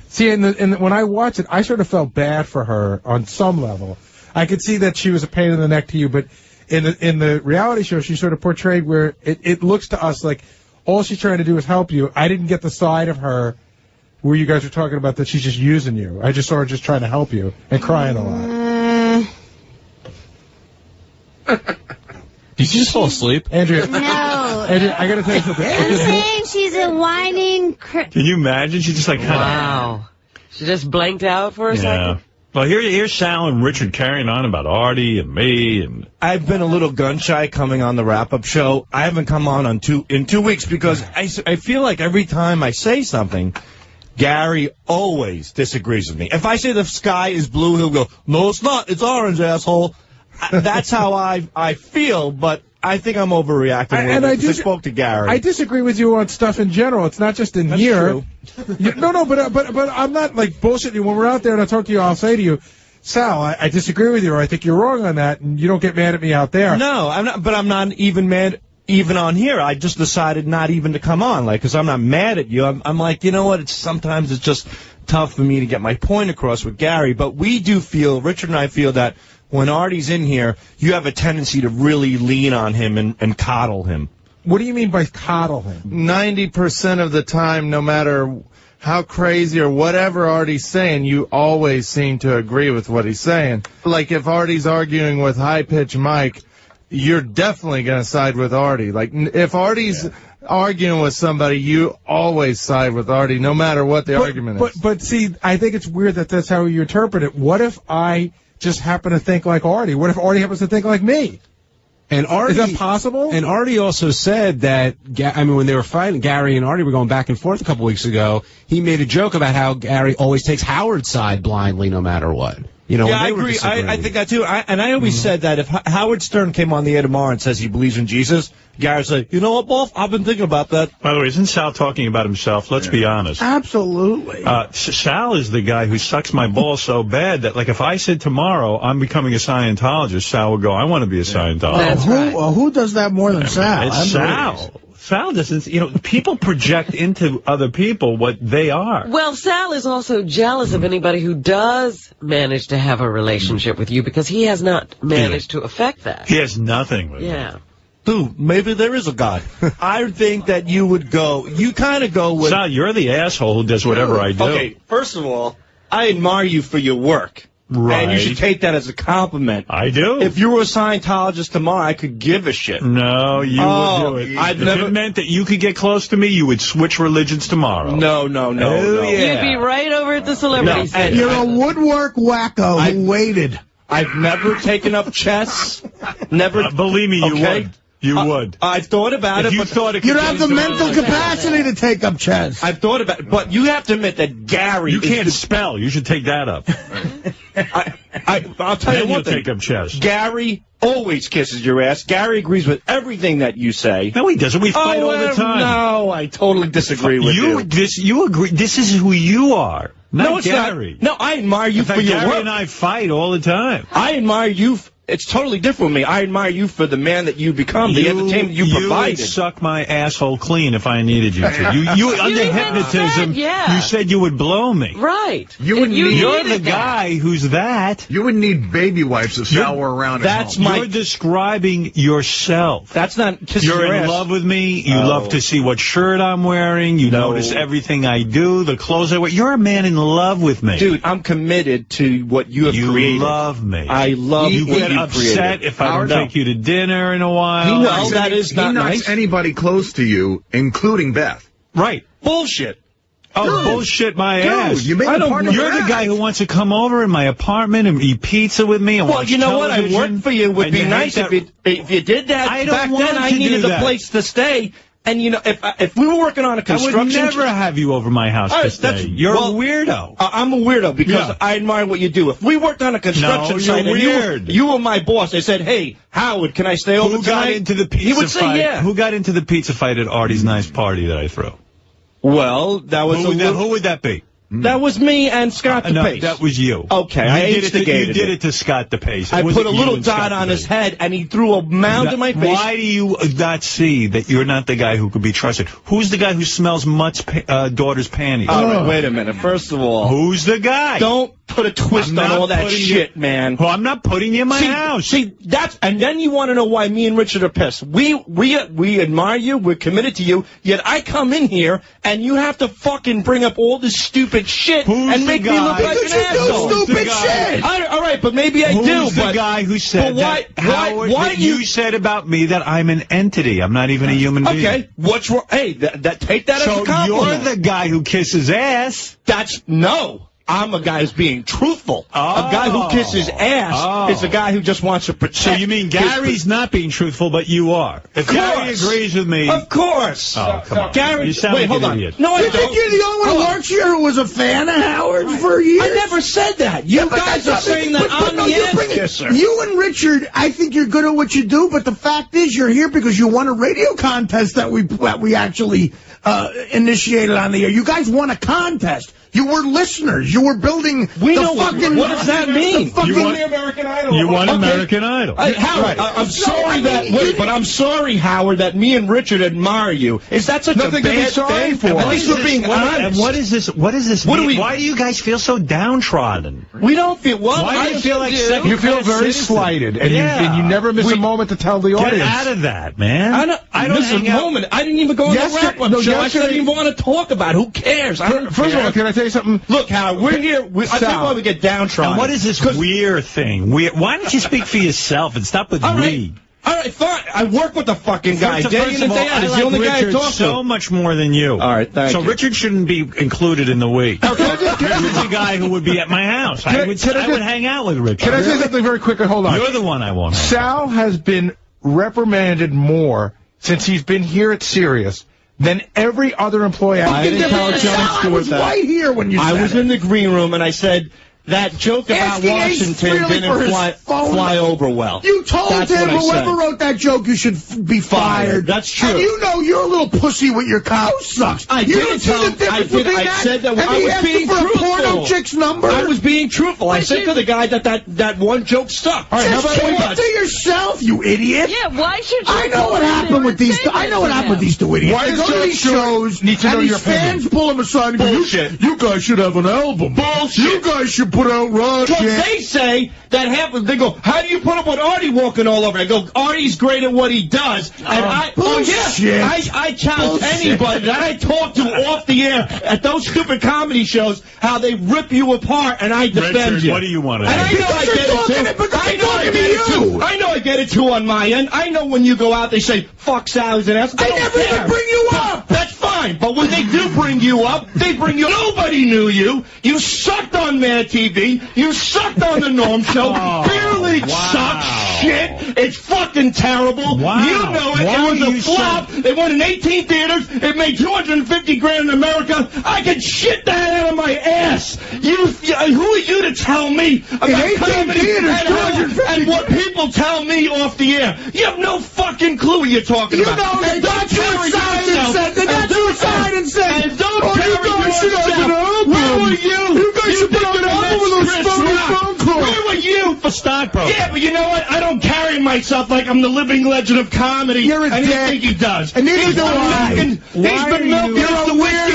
See, and when I watched it, I sort of felt bad for her on some level. I could see that she was a pain in the neck to you, but in the reality show, she sort of portrayed where it looks to us like all she's trying to do is help you. I didn't get the side of her where you guys were talking about that she's just using you. I just saw her just trying to help you and crying a lot. Did you just fall asleep? Andrea. No. Andrea, I got to tell you something. I'm saying she's a whining... Can you imagine? She just like kind of... Wow. She just blanked out for a second? Well, here's Sal and Richard carrying on about Artie and me. And I've been a little gun-shy coming on the wrap-up show. I haven't come on in 2 weeks because I feel like every time I say something, Gary always disagrees with me. If I say the sky is blue, he'll go, no, it's not. It's orange, asshole. That's how I feel, but I think I'm overreacting. And I spoke to Gary. I disagree with you on stuff in general. It's not just in That's here. True. No, but I'm not like bullshitting you. When we're out there and I talk to you, I'll say to you, Sal, I disagree with you, or I think you're wrong on that, and you don't get mad at me out there. No, I'm not. But I'm not even mad. Even on here, I just decided not even to come on, because I'm not mad at you. I'm like, you know what? Sometimes it's just tough for me to get my point across with Gary. But we do feel, Richard and I feel that when Artie's in here, you have a tendency to really lean on him and coddle him. What do you mean by coddle him? 90% of the time, no matter how crazy or whatever Artie's saying, you always seem to agree with what he's saying. Like if Artie's arguing with high-pitched Mike, you're definitely going to side with Artie. Like, if Artie's arguing with somebody, you always side with Artie, no matter what the argument is. But see, I think it's weird that that's how you interpret it. What if I just happen to think like Artie? What if Artie happens to think like me? And Artie, is that possible? And Artie also said that, when they were fighting, Gary and Artie were going back and forth a couple weeks ago, he made a joke about how Gary always takes Howard's side blindly no matter what. You know, yeah, I agree. I think that too. I always said that if Howard Stern came on the air tomorrow and says he believes in Jesus, Gary said, you know what, Boff? I've been thinking about that. By the way, isn't Sal talking about himself? Let's be honest. Absolutely. Sal is the guy who sucks my balls so bad that, like, if I said tomorrow I'm becoming a Scientologist, Sal would go, I want to be a Scientologist. Who does that more than Sal? It's Sal. Sal doesn't, people project into other people what they are. Well, Sal is also jealous of anybody who does manage to have a relationship with you because he has not managed to affect that. He has nothing with Yeah. Dude, maybe there is a God. I think that you would go, you kind of go with... Sal, you're the asshole who does whatever I do. Okay, first of all, I admire you for your work. Right. And you should take that as a compliment. I do. If you were a Scientologist tomorrow, I could give a shit. No, you would do it. If it meant that you could get close to me, you would switch religions tomorrow. No. You'd be right over at the celebrity center. You're a woodwork wacko who waited. I've never taken up chess. Never. Believe me, you would. You would. I've thought about it. You but thought it You don't have the mental capacity to take up chess. I've thought about it, but you have to admit that Gary. You can't spell. You should take that up. I'll tell you one thing. Take up chess. Gary always kisses your ass. Gary agrees with everything that you say. No, he doesn't. We fight all the time. No, I totally disagree with you. You agree. This is who you are. No, it's Gary. not. No, I admire you for your Gary work. and I fight all the time. I admire you. It's totally different with me. I admire you for the man that you become, the entertainment you provided. You would suck my asshole clean if I needed you to. You under hypnotism, you said you would blow me. Right. You're the guy who's that. You wouldn't need baby wipes to shower around at home. You're describing yourself. That's not kissing You're your in ass. love with me. You love to see what shirt I'm wearing. You notice everything I do, the clothes I wear. You're a man in love with me. Dude, I'm committed to what you have created. You love me. I love you what get you upset created. if I don't take you to dinner in a while. No, that is not nice. He knocks anybody close to you, including Beth. Right. Bullshit. Oh, bullshit my ass. You made you're the guy who wants to come over in my apartment and eat pizza with me and well, watch you know television. what? I worked for you. It would be nice if you did that. I don't Back want then, I to do needed a that. place to stay. And, you know, if we were working on a construction... I would never have you over my house to stay. You're a weirdo. I'm a weirdo because I admire what you do. If we worked on a construction site and you were my boss, they said, hey, Howard, can I stay over Who got into the pizza He would fight? say, yeah. Who got into the pizza fight at Artie's nice party that I threw? Well, that was Who would that be? That was me and Scott DePace. No, that was you. Okay, I instigated You did it to Scott DePace. I put a little dot on his head, and he threw a mound in my face. Why do you not see that you're not the guy who could be trusted? Who's the guy who smells Mutt's daughter's panties? All right, wait a minute. First of all, who's the guy? Don't put a twist on all that shit, man. Well, I'm not putting you in my house. See, and then you want to know why me and Richard are pissed. We admire you. We're committed to you. Yet I come in here, and you have to fucking bring up all this stupid shit and make me look like an asshole. Stupid shit. All right, but maybe I do. Who's the guy who said that? Howard, why you said about me that I'm an entity? I'm not even a human being. Okay, what's wrong? Hey, take that as a compliment. So you're the guy who kisses ass. No. I'm a guy who's being truthful. A guy who kisses ass is a guy who just wants to protect. So you mean Gary's not being truthful, but you are? If Gary agrees with me... Of course. Oh, come on. Gary, you sound like an idiot. No, I don't. You think you're the only one who works here who was a fan of Howard for years? I never said that. You guys are saying that I'm the ass kisser. You and Richard, I think you're good at what you do, but the fact is you're here because you won a radio contest that we actually initiated on the air. You guys won a contest. You were listeners. You were building what does that mean? You won American Idol. You won American Idol. Howard, I'm sorry but I'm sorry, Howard, that me and Richard admire you. Is that such Nothing a bad to be sorry thing? for. At least we're being honest. And what is this? What is this? Why do you guys feel so downtrodden? We don't feel. Well, why do you feel like you feel very slighted, and you never miss a moment to tell the audience. Get out of that, man. I don't miss a moment. I didn't even go on the wrap-up show. I didn't even want to talk about it. Who cares? First of all, can I tell you something? Look, Howard, we're here. I think why we get downtrodden. And what is this weird thing? Why don't you speak for yourself and stop with me? All right, fine. I work with the fucking guy day in and day out. He's the only guy I talk to. So much more than you. All right, thank you. So Richard shouldn't be included in the week. Richard's the guy who would be at my house. I would hang out with Richard. Can I say something very quickly? Hold on. You're the one I want. Sal has been reprimanded more since he's been here at Sirius than every other employee. I didn't tell John Stewart that. Right here when you said I was in the green room and I said that joke about Washington didn't fly over well. You told him whoever wrote that joke you should be fired. That's true. And you know you're a little pussy with your cow sucks. I didn't tell him. I said that I was being truthful. Porno chick's number? I was being truthful. I said to the guy that one joke stuck. All right, how about keep it to yourself, you idiot? Yeah, why should you? I know what happened with these. I know what happened with these two idiots. Why they go to these shows need to know and your these fans pull them aside and go, bullshit. You guys should have an album. Bullshit. You guys should put out rock. They say that happens. They go, how do you put up with Artie walking all over? I go, Artie's great at what he does. And I challenge anybody that I talk to off the air at those stupid comedy shows how they rip you apart, and I defend you. What do you want to do? And I know I get it too. I know I get it too on my end. I know when you go out, they say, fuck Sally's an ass. They never even bring you up. That's fine. But when they do bring you up, they bring you. Nobody knew you. You sucked on Mad TV. You sucked on the Norm Show. Beer League sucks. shit. It's fucking terrible. Wow. You know it. Why It was a flop. They won in 18 theaters. It made $250 grand in America. I can shit that out of my ass. Who are you to tell me about comedy and what people tell me off the air? You have no fucking clue what you're talking about. You know, they got you inside and said, they got you inside and said, and don't carry yourself. Where were you? You guys should put an album with those phone calls. Where were you for stockbrokers? Yeah, but you know what? I don't carry myself like I'm the living legend of comedy. You're a and dick. I think he does. And neither do I. He's been milking the whiskey.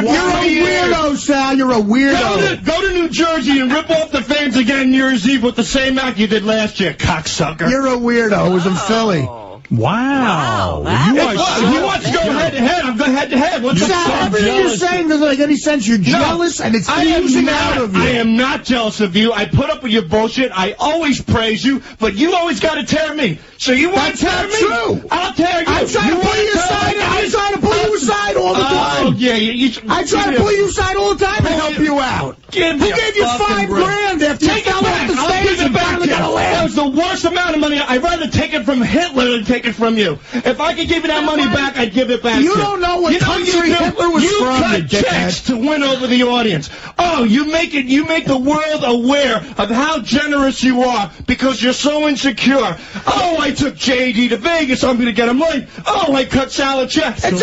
You're a weirdo, Sal. You're a weirdo. Go to New Jersey and rip off the fans again New Year's Eve with the same act you did last year, cocksucker. You're a weirdo. It was in Philly. Wow. He wants to go head-to-head. I'm going head-to-head. What's Sal, everything you're saying doesn't make any sense. You're jealous, and it's oozing out of you. I am not jealous of you. I put up with your bullshit. I always praise you, but you always got to tear me. So you want to tear me? That's not true. I'll tear you. I'm trying to pull you aside. I'm trying to pull you aside all the time. Oh, yeah. I try to pull you aside all the time to help you out. Who gave you $5,000 after you fell off the stage and finally got a laugh? That was the worst amount of money. I'd rather take it from Hitler than take it from you. If I could give you that money back, I'd give it back to you. You don't know what country Hitler was from, you cut checks to win over the audience. Oh, you make the world aware of how generous you are because you're so insecure. Oh, I took JD to Vegas. I'm going to get him late. Oh, I cut salad checks. It's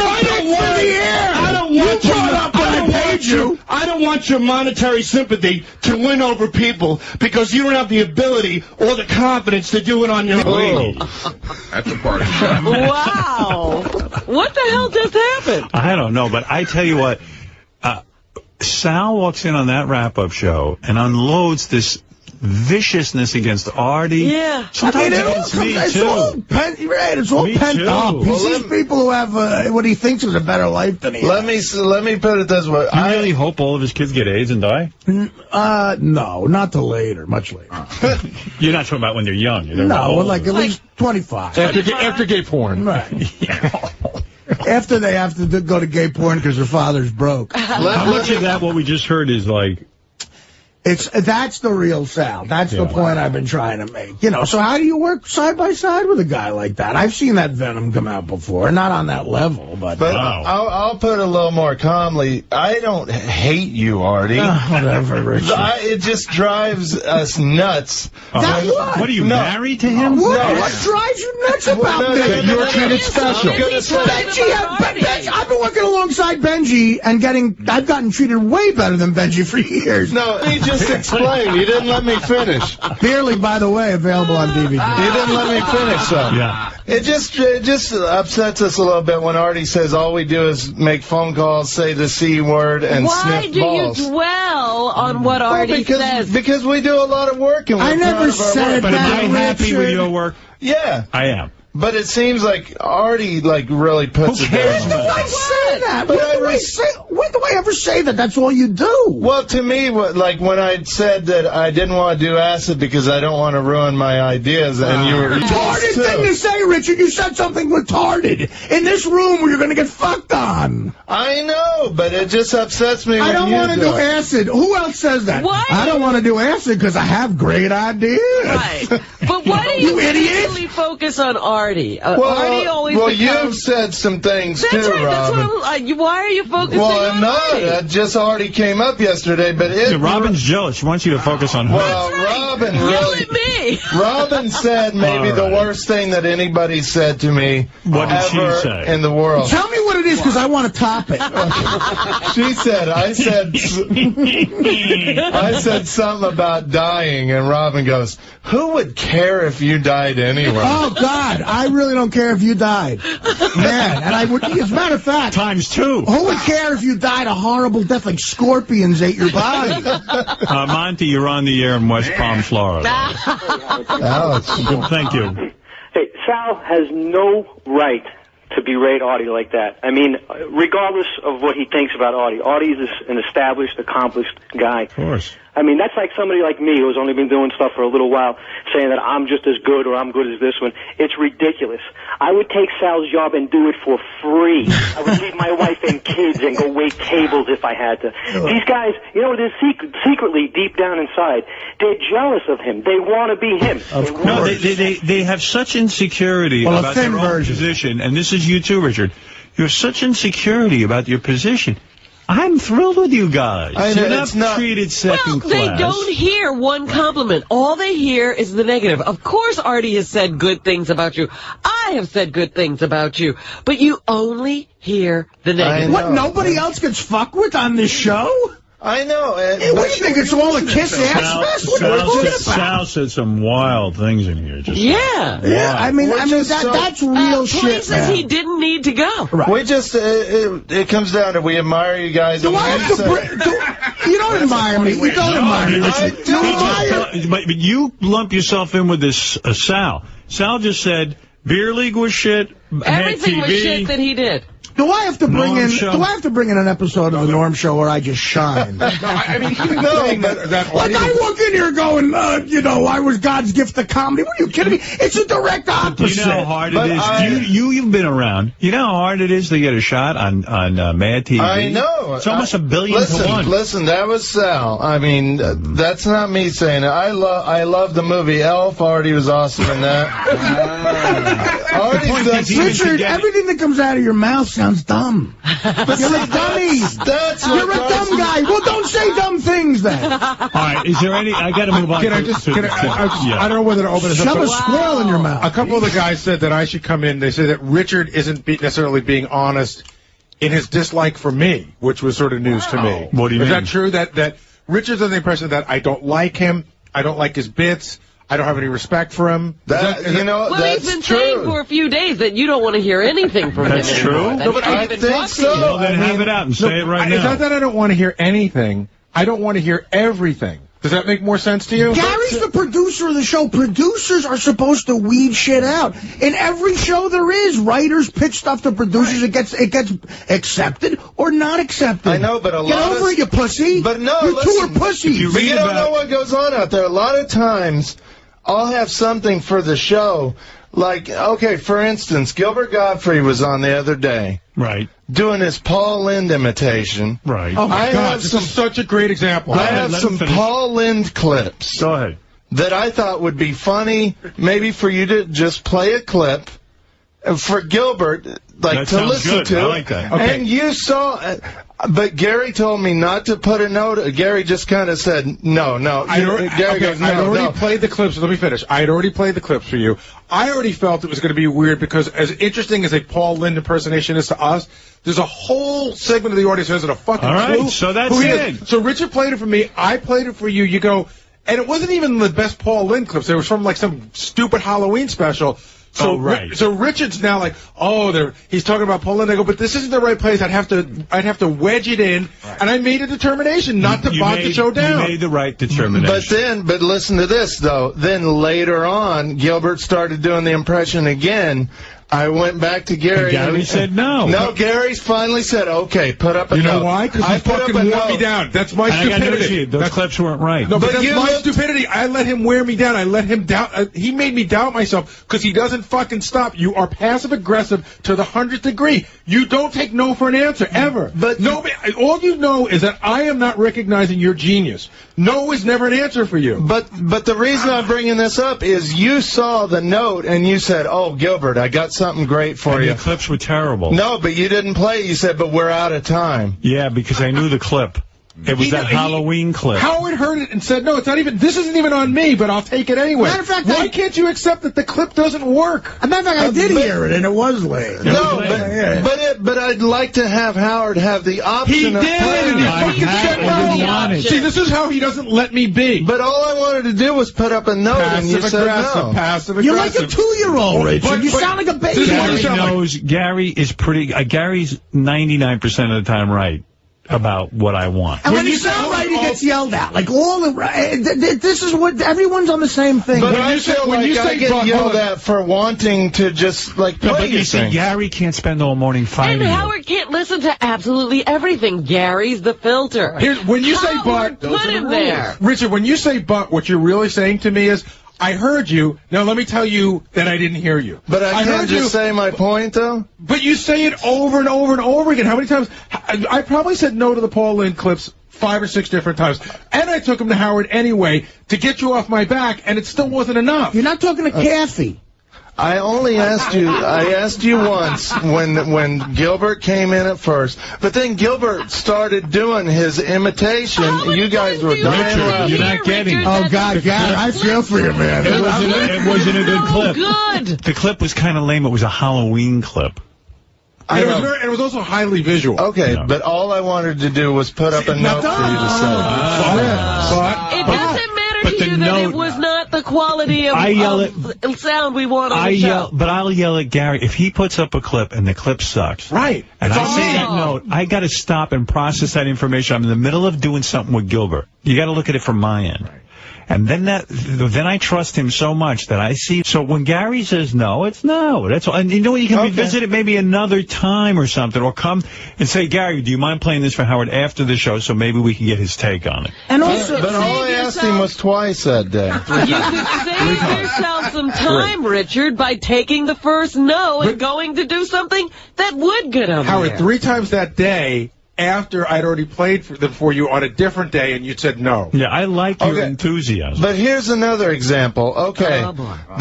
I don't want your monetary sympathy to win over people because you don't have the ability or the confidence to do it on your own. That's a part of it. Wow. What the hell just happened? I don't know, but I tell you what, Sal walks in on that wrap-up show and unloads this viciousness against Artie. Yeah. Sometimes against me, too. It's all pent up. He sees people who have what he thinks is a better life than he has. Let me put it this way. I really hope all of his kids get AIDS and die? No, not till later, much later. You're not talking about when they're young. No, like at least 25. After gay porn. Right. After they have to go to gay porn because their father's broke. How much of that, what we just heard, is like... That's the real Sal. That's the point I've been trying to make. You know, so how do you work side by side with a guy like that? I've seen that venom come out before. Not on that level, but wow. I'll put it a little more calmly. I don't hate you, Artie. Whatever, Richard. It just drives us nuts. What are you, married to him? What drives you nuts about me? You're treated special. Benji, I've been working alongside Benji and I've gotten treated way better than Benji for years. No, he just explained. You didn't let me finish. Barely, by the way, available on DVD. You didn't let me finish, so. Yeah. It just upsets us a little bit when Artie says all we do is make phone calls, say the C word, and sniff balls. Why do you dwell on what Artie says? Because we do a lot lot of work. And I never said that. But am I happy with your work? Yeah. I am. But it seems like Artie really puts it down. When do I say that? When do I ever say that? That's all you do. Well, to me, like when I said that I didn't want to do acid because I don't want to ruin my ideas, and you were retarded thing to say, Richard. You said something retarded in this room where you're going to get fucked on. I know, but it just upsets me. I don't want to do acid. Who else says that? What? I don't want to do acid because I have great ideas. Right. But why do you really focus on Artie? Artie always you've said some things too, right, Robin. Why are you focusing on I'm not. Artie? That just already came up yesterday, but Robin's jealous. She wants you to focus on her. Well, Robin Yell at me. Robin said maybe the worst thing that anybody said to me ever in the world. Tell me what it is, because I want to top it. She said, I said something about dying, and Robin goes, who would care if you died anyway? Oh, God, I really don't care if you died. Man, and I would, as a matter of fact. Times two. Who would care if you died a horrible death like scorpions ate your body? Monty, you're on the air in West Palm, Florida. Alex. Thank you. Hey, Sal has no right to berate Artie like that. I mean, regardless of what he thinks about Artie, Artie is an established, accomplished guy. Of course. I mean, that's like somebody like me who's only been doing stuff for a little while saying that I'm just as good or I'm good as this one. It's ridiculous. I would take Sal's job and do it for free. I would leave my wife and kids and go wait tables if I had to. These guys, you know, they're secretly, deep down inside, they're jealous of him. They want to be him. No, they have such insecurity about their own position, and this is you too, Richard. You have such insecurity about your position. I'm thrilled with you guys. You're not treated second class. They don't hear one compliment. All they hear is the negative. Of course Artie has said good things about you. I have said good things about you. But you only hear the negative. What, nobody else gets fucked with on this show? I know. What do you think? It's all a kiss-ass fest? What are you talking about? Sal said some wild things in here. Yeah. I mean that's real shit. Places he didn't need to go. Right. We just, it comes down to we admire you guys. Do I have to you don't admire me. You don't admire me. But you lump yourself in with this Sal. Sal just said beer league was shit. Everything was shit that he did. Do I have to bring in an episode of the Norm Show where I just shine? I mean, like I walk in here going, you know, I was God's gift to comedy. What are you kidding me? It's a direct opposite. You know how hard it is. You've been around. You know how hard it is to get a shot on Mad TV. I know. It's almost $1 billion to 1. Listen, that was Sal. I mean, that's not me saying it. I love the movie Elf. Artie was awesome in that. Richard, everything that comes out of your mouth sounds dumb. You're a dummy. You're a dumb guy. Well, don't say dumb things then. All right. Is there any? I got to move on. I don't know whether to open this up. Shove a squirrel in your mouth. A couple of the guys said that I should come in. They say that Richard isn't necessarily being honest in his dislike for me, which was sort of news to me. What do you mean? Is that true? That Richard's under the impression that I don't like him. I don't like his bits. I don't have any respect for him. That's he's been saying for a few days that you don't want to hear anything from him. That's true. No, but I think so. Well, then have it out and say it right now. It's not that I don't want to hear anything. I don't want to hear everything. Does that make more sense to you? Gary's the producer of the show. Producers are supposed to weed shit out. In every show there is, writers pitch stuff to producers. It gets accepted or not accepted. I know, but Get over it, you pussy. But no, you two are pussies. But you don't know what goes on out there. A lot of times, I'll have something for the show. Like, okay, for instance, Gilbert Gottfried was on the other day. Right. Doing his Paul Lynde imitation. Right. Oh, my God, this is such a great example. I have some Paul Lynde clips. Go ahead. That I thought would be funny, maybe for you to just play a clip for Gilbert, like, to listen to. I like that. Okay. And you saw... But Gary told me not to put a note. Gary just kind of said, no. Gary goes, no, I'd already played the clips. Let me finish. I had already played the clips for you. I already felt it was going to be weird because as interesting as a Paul Lynde impersonation is to us, there's a whole segment of the audience who hasn't a fucking clue. So that's it. So Richard played it for me. I played it for you. You go, and it wasn't even the best Paul Lynde clips. They were from like some stupid Halloween special. So, so Richard's now like, he's talking about Paul Lynde. I go, but this isn't the right place. I'd have to wedge it in, and I made a determination not to bog the show down. You made the right determination. But listen to this though. Then later on, Gilbert started doing the impression again. I went back to Gary. And Gary said no. No, Gary finally said, okay, put up a note. You know why? Because he fucking wore me down. That's my stupidity. Those clips weren't right. No, but that's my stupidity. I let him wear me down. I let him doubt. He made me doubt myself because he doesn't fucking stop. You are passive-aggressive to the 100th degree. You don't take no for an answer, ever. But all you know is that I am not recognizing your genius. No is never an answer for you. But the reason I'm bringing this up is you saw the note and you said, oh, Gilbert, I got something great for you. The clips were terrible. No, but you didn't play it. You said, but we're out of time. Yeah, because I knew the clip. It was that Halloween clip. Howard heard it and said, no, it's not even, this isn't even on me, but I'll take it anyway. Matter of fact, why can't you accept that the clip doesn't work? As a matter of fact, I did hear it, and it was lame. No, but I'd like to have Howard have the option of playing it. See, this is how he doesn't let me be. But all I wanted to do was put up a note, and you said no. Passive-aggressive. You're like a 2-year-old, Richard. You sound like a baby. Gary knows Gary is pretty. Gary's 99% of the time right. about what I want. And when you sound right, he gets yelled at. Like all the this is what everyone's on the same thing. But I feel like I get yelled at for wanting to just like play. But you see, Gary can't spend all morning fighting. And Howard can't listen to absolutely everything. Gary's the filter. When you say but, put him there. Richard, when you say but, what you're really saying to me is, I heard you. Now let me tell you that I didn't hear you. But I can't just say my point, though? But you say it over and over and over again. How many times? I probably said no to the Paul Lynde clips 5 or 6 different times. And I took him to Howard anyway to get you off my back, and it still wasn't enough. You're not talking to Kathy. I only asked you. I asked you once when Gilbert came in at first, but then Gilbert started doing his imitation. You guys were dying laughing. You're not getting. Oh God, Gary, I feel for you, man. It wasn't a good clip. Good. The clip was kind of lame. It was a Halloween clip. It was also highly visual. Okay, but all I wanted to do was put up a note for you to say. It doesn't matter to you that it was not the quality of sound we want on the show. But I'll yell at Gary if he puts up a clip and the clip sucks. Right. And I see that note. I got to stop and process that information. I'm in the middle of doing something with Gilbert. You got to look at it from my end. Right. And then I trust him so much that I see. So when Gary says no, it's no. That's all. And you know what? You can revisit it maybe another time or something, or come and say, Gary, do you mind playing this for Howard after the show so maybe we can get his take on it? And also, but all I asked him was twice that day. You could save yourself some time, Richard, by taking the first no and going to do something that would get him Howard, there. 3 times that day, after I'd already played for you on a different day, and you said no. Yeah, I like your enthusiasm. But here's another example. Okay,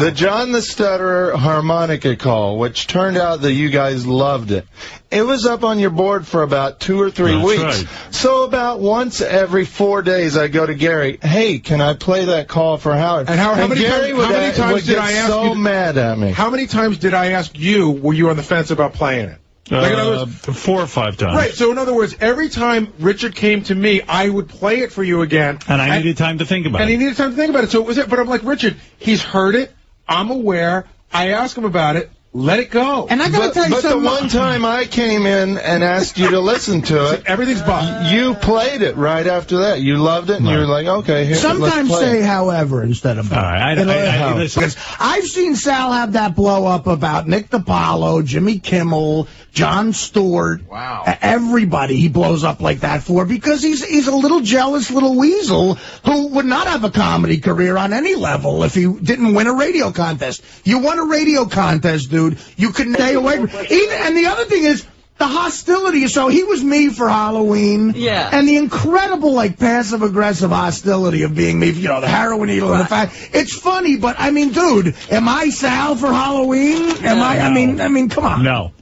the John the Stutterer harmonica call, which turned out that you guys loved it. It was up on your board for about 2 or 3 weeks. Right. So about once every 4 days, I go to Gary, hey, can I play that call for Howard? And Howard, how many Gary times did I ask so mad at me. How many times did I ask you, were you on the fence about playing it? Like in other words, 4 or 5 times. Right, so in other words, every time Richard came to me, I would play it for you again. And I needed time to think about it. And he needed time to think about it, so it was it. But I'm like, Richard, he's heard it, I'm aware, I asked him about it, let it go. And I gotta tell you something. But the one time I came in and asked you to listen to it, everything's bought. You played it right after that. You loved it, and you were like, okay, here, sometimes let's play say it. however instead of all right, listen. I've seen Sal have that blow up about Nick DiPaolo, Jimmy Kimmel, Jon Stewart. Wow. Everybody he blows up like that for because he's a little jealous little weasel who would not have a comedy career on any level if he didn't win a radio contest. You won a radio contest, dude. You can stay away from and the other thing is the hostility. So he was me for Halloween. Yeah. And the incredible, like, passive-aggressive hostility of being me, you know, the heroin needle and the fact. It's funny, but, I mean, dude, am I Sal for Halloween? Am I? I mean, come on. No.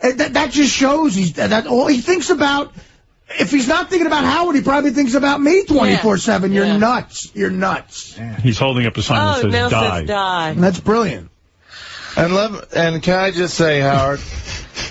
That just shows that all he thinks about. If he's not thinking about Howard, he probably thinks about me 24/7. You're nuts. You're nuts. He's holding up a sign that says now die. says die. And that's brilliant. And can I just say, Howard,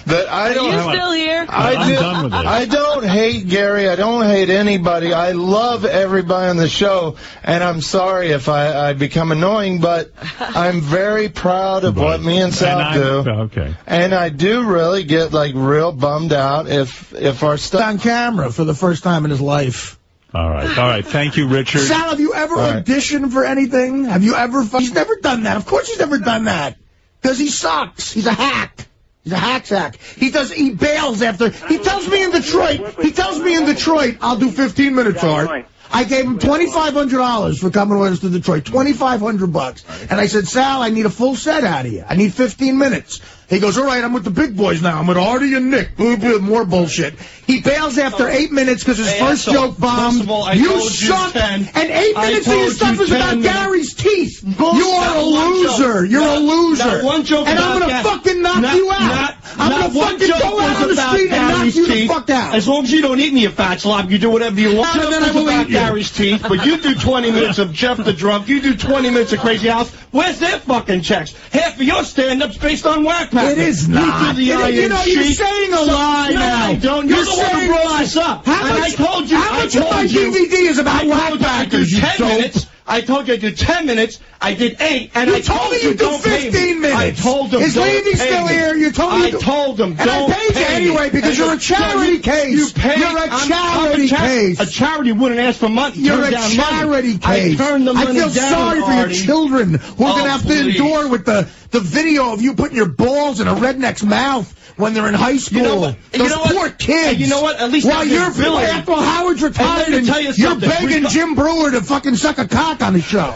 that I don't. Are you still here? I'm done with it. I don't hate Gary. I don't hate anybody. I love everybody on the show, and I'm sorry if I become annoying, but I'm very proud of what me and Sal do. Okay. And I do really get like real bummed out if our stuff on camera for the first time in his life. All right. Thank you, Richard. Sal, have you ever auditioned for anything? Have you ever? He's never done that. Of course, he's never done that because he sucks. He's a hack. He's a hack. He bails after. He tells me in Detroit, I'll do 15 minutes, Art. I gave him $2,500 for coming with us to Detroit. $2,500. And I said, Sal, I need a full set out of you. I need 15 minutes. He goes, all right, I'm with the big boys now. I'm with Artie and Nick. More bullshit. He bails after 8 minutes because his first joke bombed. You suck. And 8 minutes of your stuff is about Gary's teeth. You are a loser. You're a loser. And I'm going to fucking knock you out. I'm going to fucking go out on the street and knock you the fuck out. As long as you don't eat me, you fat slob, you do whatever you want. And then I will eat you. Gary's teeth, but you do 20 minutes of Jeff the Drunk, you do 20 minutes of Crazy House. Where's their fucking checks? Half of your stand-up's based on whack pack. It is not. You do the You know, you're saying a lie no, now. I don't. You're the one who brought this up. How much of my DVD is about whack packers, you 10 minutes. I told you I did 10 minutes. I did 8, and You I told me you do don't pay 15 me. minutes. I told them Is don't Levy pay still me. here? You told me. I told them And don't I paid you pay me. anyway because you're a charity case. You pay. You're a charity case. A charity wouldn't ask for money. You're turn a down charity money. case. I turned the money feel down, sorry for your Artie. children who are going to have to endure with the video of you putting your balls in a redneck's mouth when they're in high school. You know what? Those poor kids. And you know what? At least while that's you're ability. after Howard's retired, And let me and tell you you're something. begging Jim Brewer to fucking suck a cock on the show.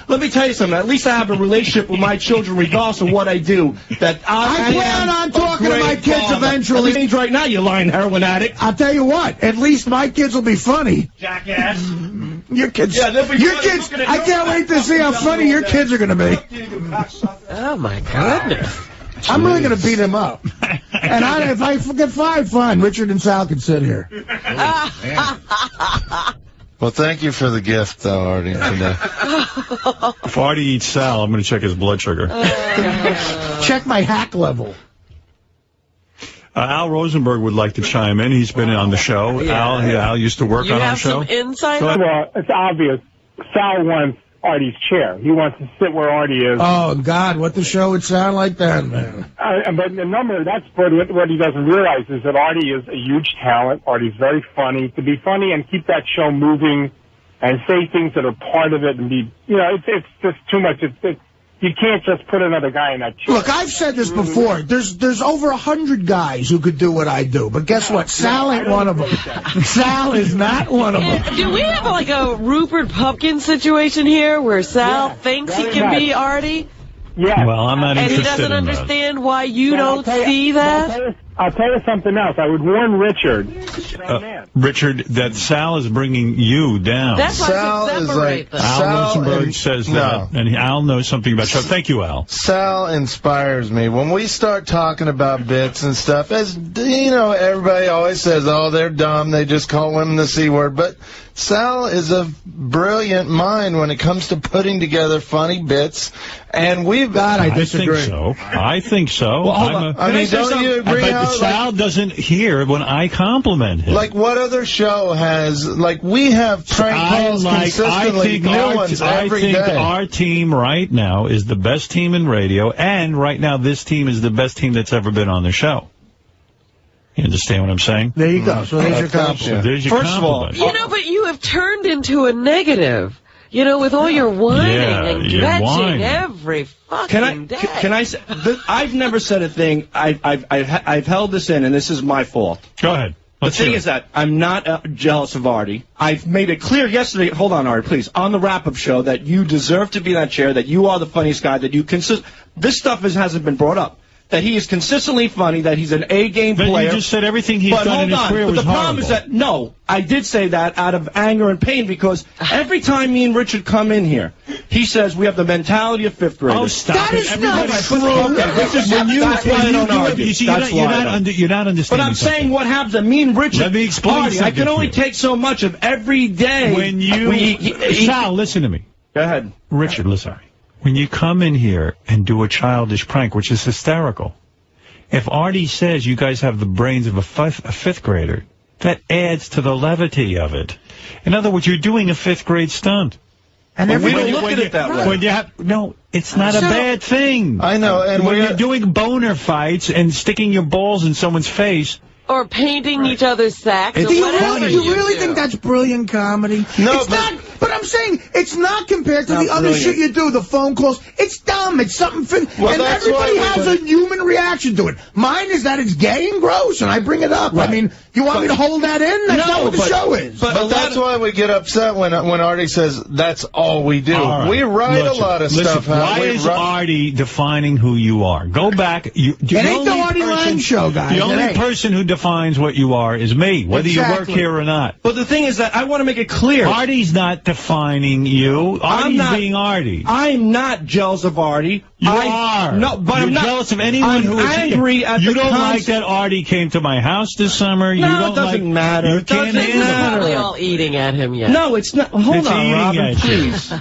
Let me tell you something. At least I have a relationship with my children, regardless of what I do. That I plan am on a talking to great my kids father. eventually. That means right now you're lying heroin addict. I'll tell you what. At least my kids will be funny. Jackass. Your kids. Yeah, they'll be your funny. kids. Look at I it. can't wait to see how funny your kids are going to be. Oh, my goodness. I'm really going to beat him up. And if I get fired, fine. Richard and Sal can sit here. Well, thank you for the gift, though, Artie, today. If Artie eats Sal, I'm going to check his blood sugar. Check my hack level. Al Rosenberg would like to chime in. He's been on the show. Yeah. Al used to work on our show. You have some insight? Well, it's obvious. Sal wants Artie's chair. He wants to sit where Artie is. Oh, God, what the show would sound like then, man. But the number, that's what he doesn't realize is that Artie is a huge talent. Artie's very funny. To be funny and keep that show moving and say things that are part of it and be, it's just too much. You can't just put another guy in that chair. Look, I've said this before. There's over 100 guys who could do what I do. But guess what? Sal ain't one of them. Sal is not one of them. Do we have like a Rupert Pupkin situation here where Sal thinks he can be Artie? Yeah. Well, I'm not interested in And he doesn't that. understand why you don't see that? I'll tell you something else. I would warn Richard. Richard, that Sal is bringing you down. That's why I should separate them. Al Rosenberg says that, and Al knows something about show. Thank you, Al. Sal inspires me. When we start talking about bits and stuff, as you know, everybody always says, oh, they're dumb, they just call women the C word, but Sal is a brilliant mind when it comes to putting together funny bits, and I disagree. I think so. Well, hold on. I mean, don't you agree? But Sal doesn't hear when I compliment him. Like, what other show has, we have prank calls consistently, new ones every day. I think our team right now is the best team in radio, and right now this team is the best team that's ever been on the show. You understand what I'm saying? There you go. So there's your compliment. There's your First of all, compliment. but you have turned into a negative. With all your whining and kvetching every fucking day. Can I say, I've never said a thing. I've held this in, and this is my fault. Go ahead. The thing is that I'm not jealous of Artie. I've made it clear yesterday, hold on, Artie, please, on the wrap-up show that you deserve to be in that chair, that you are the funniest guy, that you this stuff hasn't been brought up. That he is consistently funny, that he's an A-game player. But you just said everything he's done in his career was But the problem is that, no, I did say that out of anger and pain because every time me and Richard come in here, he says we have the mentality of fifth graders. Oh, stop That it. is not true. That's why I don't argue. You're not understanding. But I'm saying what happens. Me and Richard. Let me explain Artie, I can only take so much of every day. When Sal, listen to me. Go ahead. Richard, listen. When you come in here and do a childish prank, which is hysterical, if Artie says you guys have the brains of a fifth grader, that adds to the levity of it. In other words, you're doing a fifth grade stunt. And we don't look at it that way. No, it's not a bad thing. I know. And when you're doing boner fights and sticking your balls in someone's face. Or painting each other's sacks. Do you really think that's brilliant comedy? No, it's not. But I'm saying it's not compared to the other shit you do, the phone calls. It's dumb. It's something. And everybody has a human reaction to it. Mine is that it's gay and gross, and I bring it up. Right. I mean, you want me to hold that in? That's not what the show is. But that's why we get upset when Artie says that's all we do. All right. We write a lot of stuff out. Why is Artie defining who you are? Go back. It ain't the Artie Lang show, guys. The only person who defines what you are is me, whether you work here or not. But the thing is that I want to make it clear. Artie's not defining you. Artie's being Artie. I'm not jealous of Artie. You are. No, but You're I'm not jealous of anyone who is angry at you the don't like that Artie came to my house this summer. No, you don't it doesn't matter. You It doesn't can't matter. Probably all eating at him yet. No, it's not. Hold It's on, eating Robin, at you. please.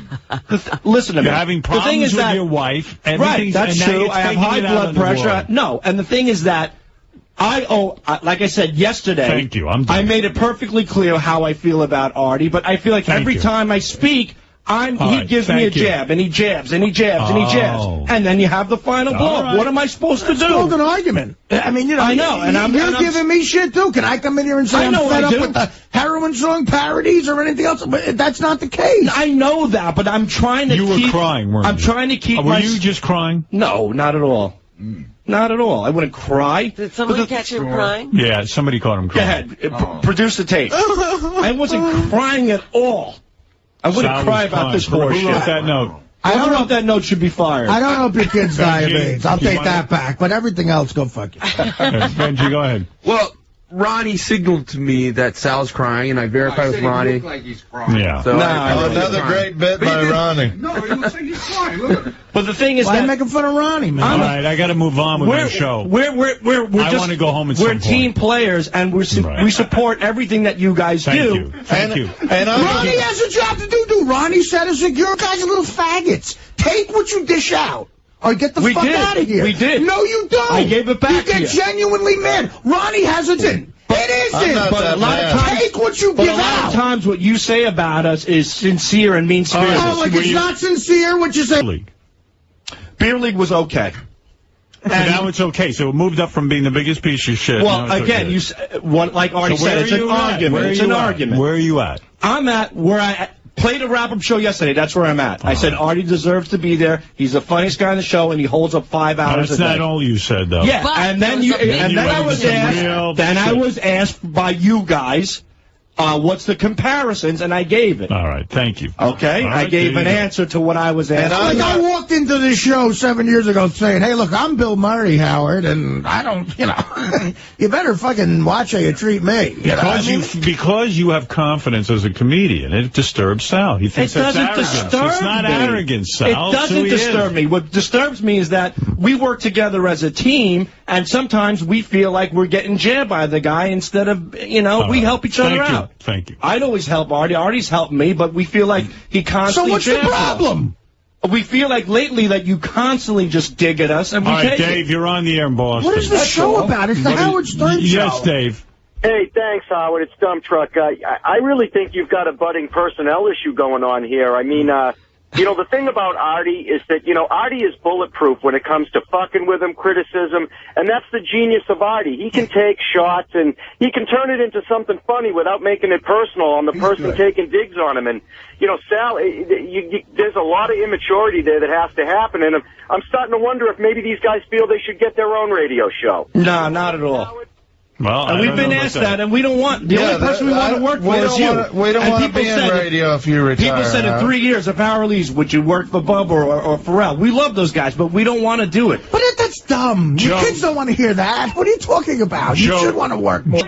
Listen to me. You're having The thing problems is with that, your wife. Right, that's true. I have high blood pressure. No, and the thing is that like I said yesterday, thank you. I made it perfectly clear how I feel about Artie, but I feel like every time I speak, He gives me a jab, and he jabs, and he jabs, and he jabs, and then you have the final blow. Right. What am I supposed to do? It's called an argument. I mean, you know, I know, and you're giving me shit too. Can I come in here and say I'm fed up with the heroin song parodies or anything else? But that's not the case. I know that, but I'm trying to. You were crying, weren't you? I'm trying to keep. Were you just crying? No, not at all. Not at all. I wouldn't cry. Did somebody catch him crying? Yeah, somebody caught him crying. Go ahead. Produce the tape. I wasn't crying at all. I wouldn't cry about this bullshit. Who wrote that note? I don't know if that note should be fired. I don't know if your kid's die of AIDS. I'll take that back. But everything else, go fuck you. Benji, go ahead. Well, Ronnie signaled to me that Sal's crying, and I verified with Ronnie. He looked like he's crying. Yeah. So another great bit by Ronnie. No, he looks like he's crying. Look at him. But the thing is Why are you making fun of Ronnie, man? All right, I got to move on with my show. I want to go home at some We're point. team players, and we support everything that you guys do. Thank you. And Ronnie has a job to do. Ronnie said, "You guys are little faggots. Take what you dish out, or get the fuck out of here." We did. No, you don't. I gave it back to you. You get genuinely mad. Ronnie hasn't. It isn't. But a lot of times, take what you give out. A lot of times, what you say about us is sincere and mean-spirited. Oh, like it's not sincere what you say. Beer League was okay. And now it's okay. So it moved up from being the biggest piece of shit. Well, again, like Artie said, it's an argument. It's an argument. Where are you at? I'm at where I played a wrap-up show yesterday. That's where I'm at. I said Artie deserves to be there. He's the funniest guy on the show, and he holds up 5 hours a day. That's not all you said, though. Yeah, and then I was asked by you guys, what's the comparisons, and I gave it. All right, thank you. Okay, I gave an answer to what I was asked. I walked into this show 7 years ago saying, "Hey, look, I'm Bill Murray, Howard, and I don't, you better fucking watch how you treat me." Because you have confidence as a comedian, it disturbs Sal. He thinks that's arrogance. It's not arrogance, Sal. It doesn't disturb me. What disturbs me is that we work together as a team, and sometimes we feel like we're getting jabbed by the guy instead of, we help each other out. Thank you. I'd always help Artie. Artie's helped me, but we feel like he constantly. So what's the problem? We feel like lately that you constantly just dig at us, and we take Dave, you're on the air in Boston. What is the show about? It's the Howard Sten Show. Yes, Dave. Hey, thanks, Howard. It's Dumb Truck. I really think you've got a budding personnel issue going on here. I mean, the thing about Artie is that, Artie is bulletproof when it comes to fucking with him, criticism, and that's the genius of Artie. He can take shots, and he can turn it into something funny without making it personal on the person taking digs on him. And, Sal, there's a lot of immaturity there that has to happen, and I'm starting to wonder if maybe these guys feel they should get their own radio show. No, not at all. Well, and we've been asked that, and we don't want. The only person we want to work for is you. We don't want to be in radio if you retire. People said in 3 years of Power Leaves, would you work for Bub or Pharrell? We love those guys, but we don't want to do it. But that's dumb. Your kids don't want to hear that. What are you talking about? You should want to work more.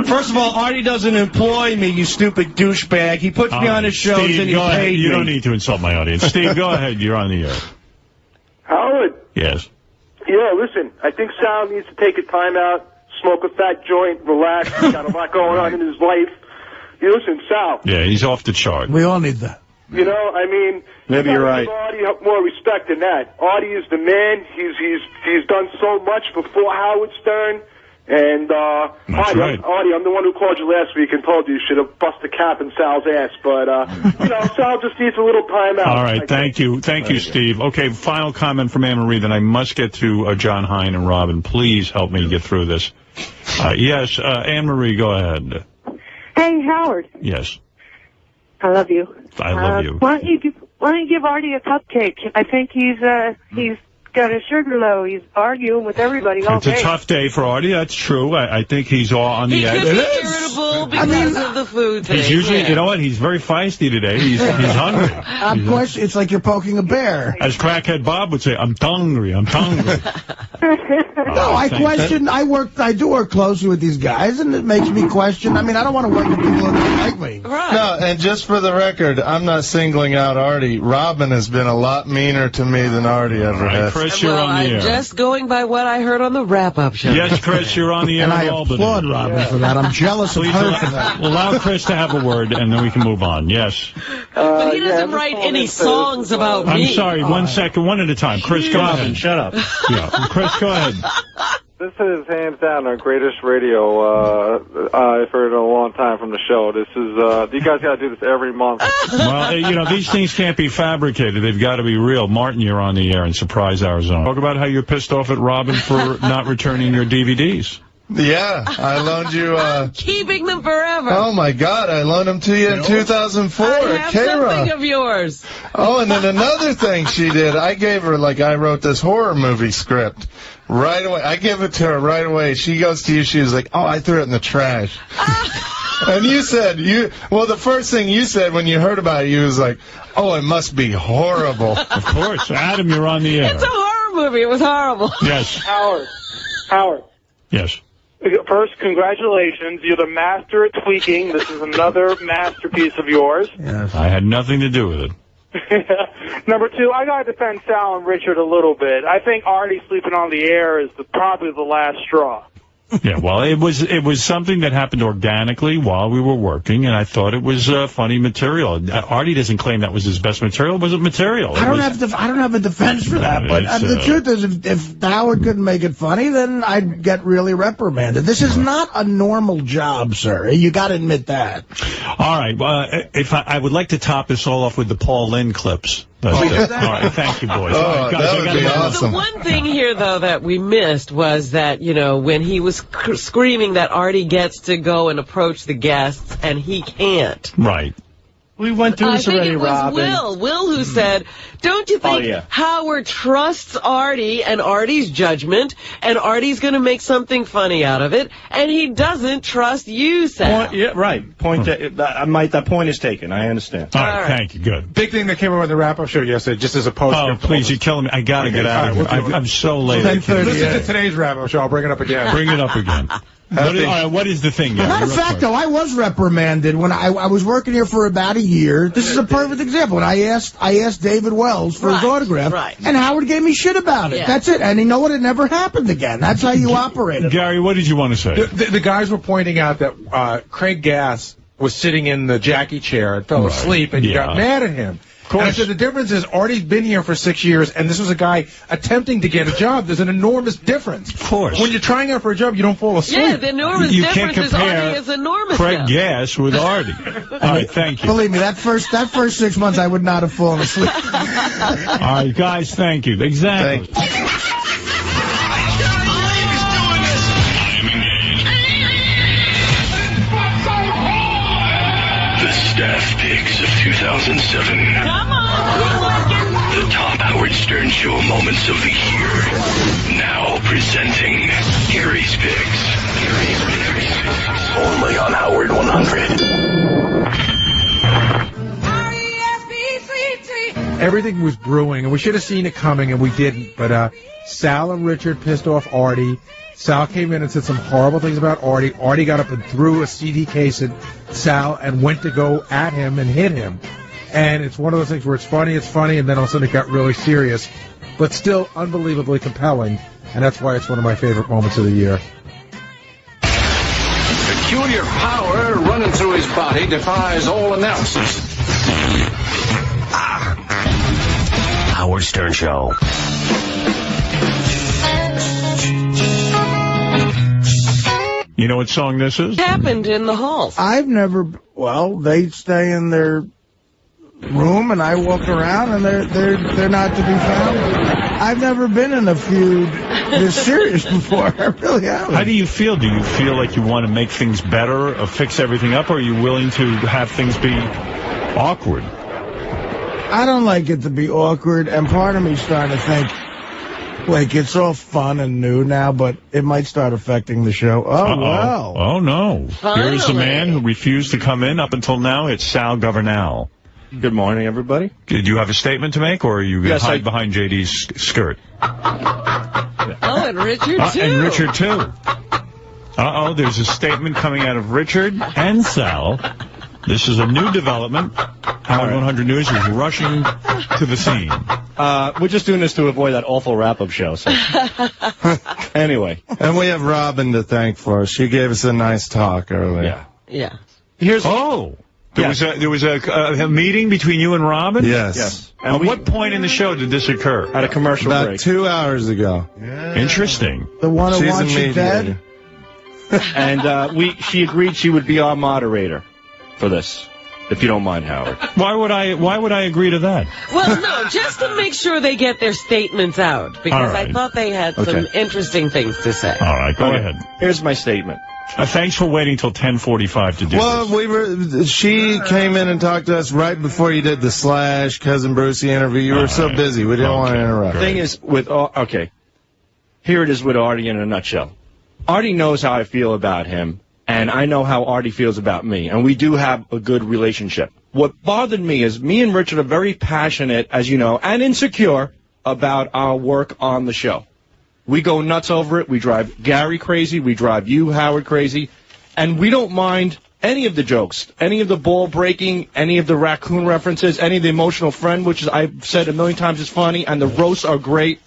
First of all, Artie doesn't employ me, you stupid douchebag. He puts me on his shows, Steve, and he paid me. You don't need to insult my audience. Steve, go ahead. You're on the air. Howard. Yes. Yeah, listen, I think Sal needs to take a time out, smoke a fat joint, relax. He's got a lot going on in his life. Listen, Sal. Yeah, he's off the chart. We all need that. Maybe you're right. Give Artie more respect than that. Artie is the man. He's done so much before Howard Stern. And Artie, I'm the one who called you last week and told you should have bust a cap in Sal's ass. But Sal just needs a little time out. All right, thank you, Steve. Okay, final comment from Anne Marie. Then I must get to John Hine and Robin. Please help me get through this. Yes, Anne Marie, go ahead. Hey, Howard. Yes. I love you. I love you. Why don't you give Artie a cupcake? I think he's got a sugar low. He's arguing with everybody all day. It's a tough day for Artie. That's true. I think he's all on the edge. He could be irritable because of the food today. He's usually, you know what? He's very feisty today. He's hungry. It's like you're poking a bear. As crackhead Bob would say, I'm hungry. I'm hungry. No, I do work closely with these guys, and it makes me question. I don't want to work with people who don't like me. Right. No, and just for the record, I'm not singling out Artie. Robin has been a lot meaner to me than Artie ever has. Chris, you're on the air. I'm just going by what I heard on the wrap-up show. Yes, Chris, you're on the air. And I applaud Robin for that. I'm jealous of her for that. Allow Chris to have a word, and then we can move on. Yes. But he doesn't write any songs about me. I'm sorry. 1 second. One at a time. Chris, go ahead. Robin, shut up. Yeah. Chris, go ahead. This is hands down our greatest radio I've heard in a long time. from the show. This is, you guys got to do this every month. Well, you know, these things can't be fabricated. They've got to be real. Martin, you're on the air in Surprise, Arizona. Talk about how you're pissed off at Robin for not returning your DVDs. Yeah, I loaned you. Keeping them forever. Oh my God, I loaned them to you in 2004 I at have K-Rock. something of yours. Oh, and then another thing she did, I gave her, like, I wrote this horror movie script right away. I give it to her right away. She goes to you, she was like, oh, I threw it in the trash. And you said, well, the first thing you said when you heard about it, you was like, oh, it must be horrible. Of course. Adam, you're on the air. It's a horror movie. It was horrible. Yes. Howard. Yes. First, congratulations. You're the master at tweaking. This is another masterpiece of yours. Yes. I had nothing to do with it. Number two, I got to defend Sal and Richard a little bit. I think Artie sleeping on the air is probably the last straw. Yeah, well, it was something that happened organically while we were working, and I thought it was funny material. Artie doesn't claim that was his best material. Was it material? I don't have a defense for that, but the truth is, if Howard couldn't make it funny, then I'd get really reprimanded. This is not a normal job, sir. You got to admit that. All right, if I would like to top this all off with the Paul Lynde clips. All right, thank you, boys. Oh, guys, that would be awesome. The one thing here, though, that we missed was that, you know, when he was screaming that Artie gets to go and approach the guests and he can't. Right. We went through this already, Robin. I think it was Will who said, don't you think Howard trusts Artie and Artie's judgment, and Artie's going to make something funny out of it, and he doesn't trust you, Sal? Yeah, right. That point is taken. I understand. All right, thank you. Good. Big thing that came over in the wrap-up show yesterday, just as a post. Oh, please, you're killing me. I got to get out of here. I'm so late. Listen to today's wrap-up show. I'll bring it up again. Bring it up again. What is the thing? Matter of fact, though, I was reprimanded when I was working here for about a year. This is a perfect example. And I asked David Wells for his autograph, and Howard gave me shit about it. Yeah. That's it. And you know what? It never happened again. That's how you operate it. Gary, what did you want to say? The guys were pointing out that Craig Gass was sitting in the Jackie chair and fell asleep, and you got mad at him. And I said the difference is Artie's been here for 6 years, and this was a guy attempting to get a job. There's an enormous difference. Of course. When you're trying out for a job, you don't fall asleep. Yeah, the enormous difference is Artie is enormous. Craig Gass with Artie. All right, thank you. Believe me, that first 6 months, I would not have fallen asleep. All right, guys, thank you. Exactly. The staff picks of 2007. Come on, the top Howard Stern Show moments of the year. Now presenting Gary's Picks. Only on Howard 100. Everything was brewing, and we should have seen it coming, and we didn't. But Sal and Richard pissed off Artie. Sal came in and said some horrible things about Artie. Artie got up and threw a CD case at Sal and went to go at him and hit him. And it's one of those things where it's funny, and then all of a sudden it got really serious. But still unbelievably compelling, and that's why it's one of my favorite moments of the year. Peculiar power running through his body defies all analysis. Howard Stern Show. You know what song this is? Happened in the halls. I've never. Well, they stay in their room, and I walk around, and they're not to be found. I've never been in a feud this serious before. I really haven't. How do you feel? Do you feel like you want to make things better or fix everything up, or are you willing to have things be awkward? I don't like it to be awkward, and part of me is starting to think, like, it's all fun and new now, but it might start affecting the show. Oh, wow. Oh, no. Finally. Here's a man who refused to come in. Up until now, it's Sal Governal. Good morning, everybody. Did you have a statement to make, or are you going to hide behind JD's skirt? Oh, and Richard, too. And Richard, too. Uh-oh, there's a statement coming out of Richard and Sal. This is a new development. Howard 100 News is rushing to the scene. We're just doing this to avoid that awful wrap-up show. So. Anyway. And we have Robin to thank for us. She gave us a nice talk earlier. Yeah. There was a meeting between you and Robin? Yes. And at what point in the show did this occur? At a commercial break. About 2 hours ago. Yeah. Interesting. The one who wants you dead? And she agreed she would be our moderator for this. If you don't mind, Howard. Why would I agree to that? Well, no, just to make sure they get their statements out, because I thought they had some interesting things to say. All right, go ahead. Here's my statement. Thanks for waiting till 10:45 to do this. She came in and talked to us right before you did the Slash Cousin Brucey interview. You were so busy, we didn't want to interrupt. The thing is, here it is with Artie in a nutshell. Artie knows how I feel about him. And I know how Artie feels about me, and we do have a good relationship. What bothered me is me and Richard are very passionate, as you know, and insecure about our work on the show. We go nuts over it. We drive Gary crazy. We drive you, Howard, crazy. And we don't mind any of the jokes, any of the ball breaking, any of the raccoon references, any of the emotional friend, which I've said a million times is funny, and the roasts are great.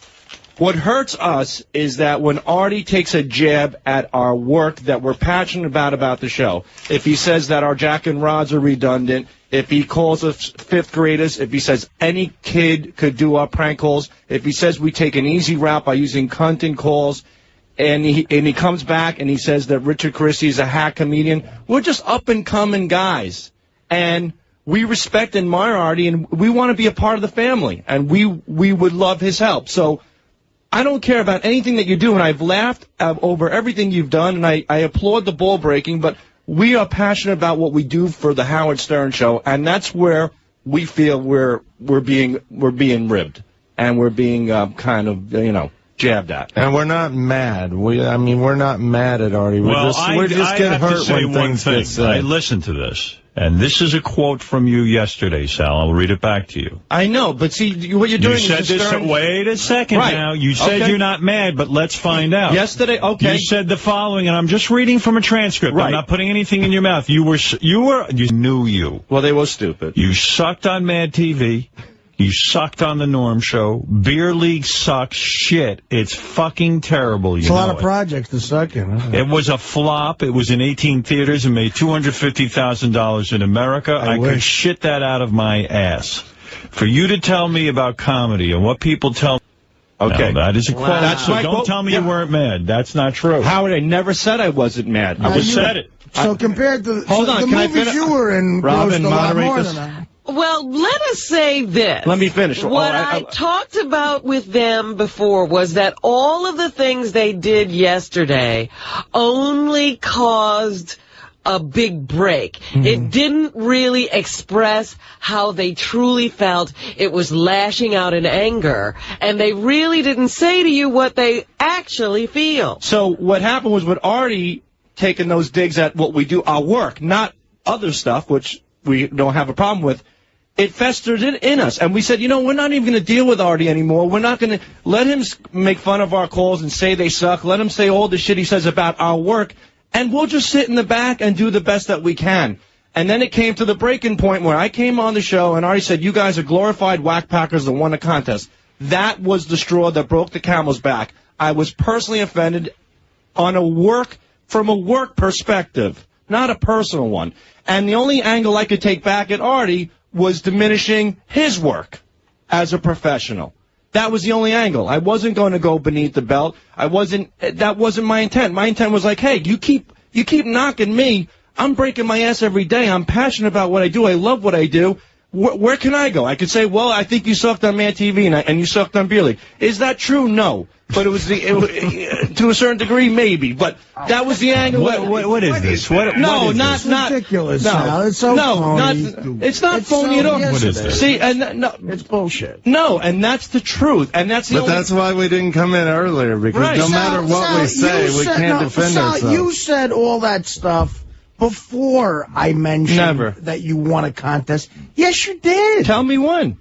What hurts us is that when Artie takes a jab at our work that we're passionate about the show, if he says that our jack and rods are redundant, if he calls us fifth graders, if he says any kid could do our prank calls, if he says we take an easy route by using cunt in calls, and he comes back and he says that Richard Christie is a hack comedian, we're just up-and-coming guys. And we respect and admire Artie, and we want to be a part of the family, and we would love his help. So I don't care about anything that you do, and I've laughed over everything you've done, and I applaud the ball breaking, but we are passionate about what we do for the Howard Stern Show, and that's where we feel we're being ribbed, and we're being kind of, jabbed at. And we're not mad. We're not mad at Artie. We're just get hurt when things get said. I listened to this. And this is a quote from you yesterday, Sal. I'll read it back to you. I know, but see, what you're doing is wait a second now. You said you're not mad, but let's find out. Yesterday, You said the following, and I'm just reading from a transcript. Right. I'm not putting anything in your mouth. You knew you. Well, they were stupid. You sucked on Mad TV. You sucked on the Norm Show. Beer League sucks shit. It's fucking terrible. It's a lot of projects to suck in. It was a flop. It was in 18 theaters and made $250,000 in America. I could shit that out of my ass. For you to tell me about comedy and what people tell me. Okay. No, that is a quote. That's so don't tell me you weren't mad. That's not true. Howard, I never said I wasn't mad. I just said it. So compared to Hold on, the movies you were in, Robin, a lot more moderate than that. Well, let us say this. Let me finish. What I talked about with them before was that all of the things they did yesterday only caused a big break. Mm-hmm. It didn't really express how they truly felt. It was lashing out in anger. And they really didn't say to you what they actually feel. So what happened was with Artie taking those digs at what we do, our work, not other stuff, which we don't have a problem with, it festered in us. And we said, we're not even going to deal with Artie anymore. We're not going to let him make fun of our calls and say they suck. Let him say all the shit he says about our work. And we'll just sit in the back and do the best that we can. And then it came to the breaking point where I came on the show and Artie said, you guys are glorified whack packers that won a contest. That was the straw that broke the camel's back. I was personally offended from a work perspective, not a personal one. And the only angle I could take back at Artie was diminishing his work as a professional. That was the only angle. I wasn't going to go beneath the belt. That wasn't my intent. My intent was like, hey, you keep knocking me. I'm breaking my ass every day. I'm passionate about what I do. I love what I do. Where can I go? I could say, well, I think you sucked on Mad TV and you sucked on Beer League. Is that true? No. But it was to a certain degree, maybe. But that was the angle. What is this? It's ridiculous. No, it's so phony. It's not phony at all. What is this? See, it's bullshit. No, and that's the truth, and that's the. But that's why we didn't come in earlier, because no matter what we say, we can't defend ourselves. You said all that stuff before I mentioned that you won a contest. Yes, you did. Tell me when.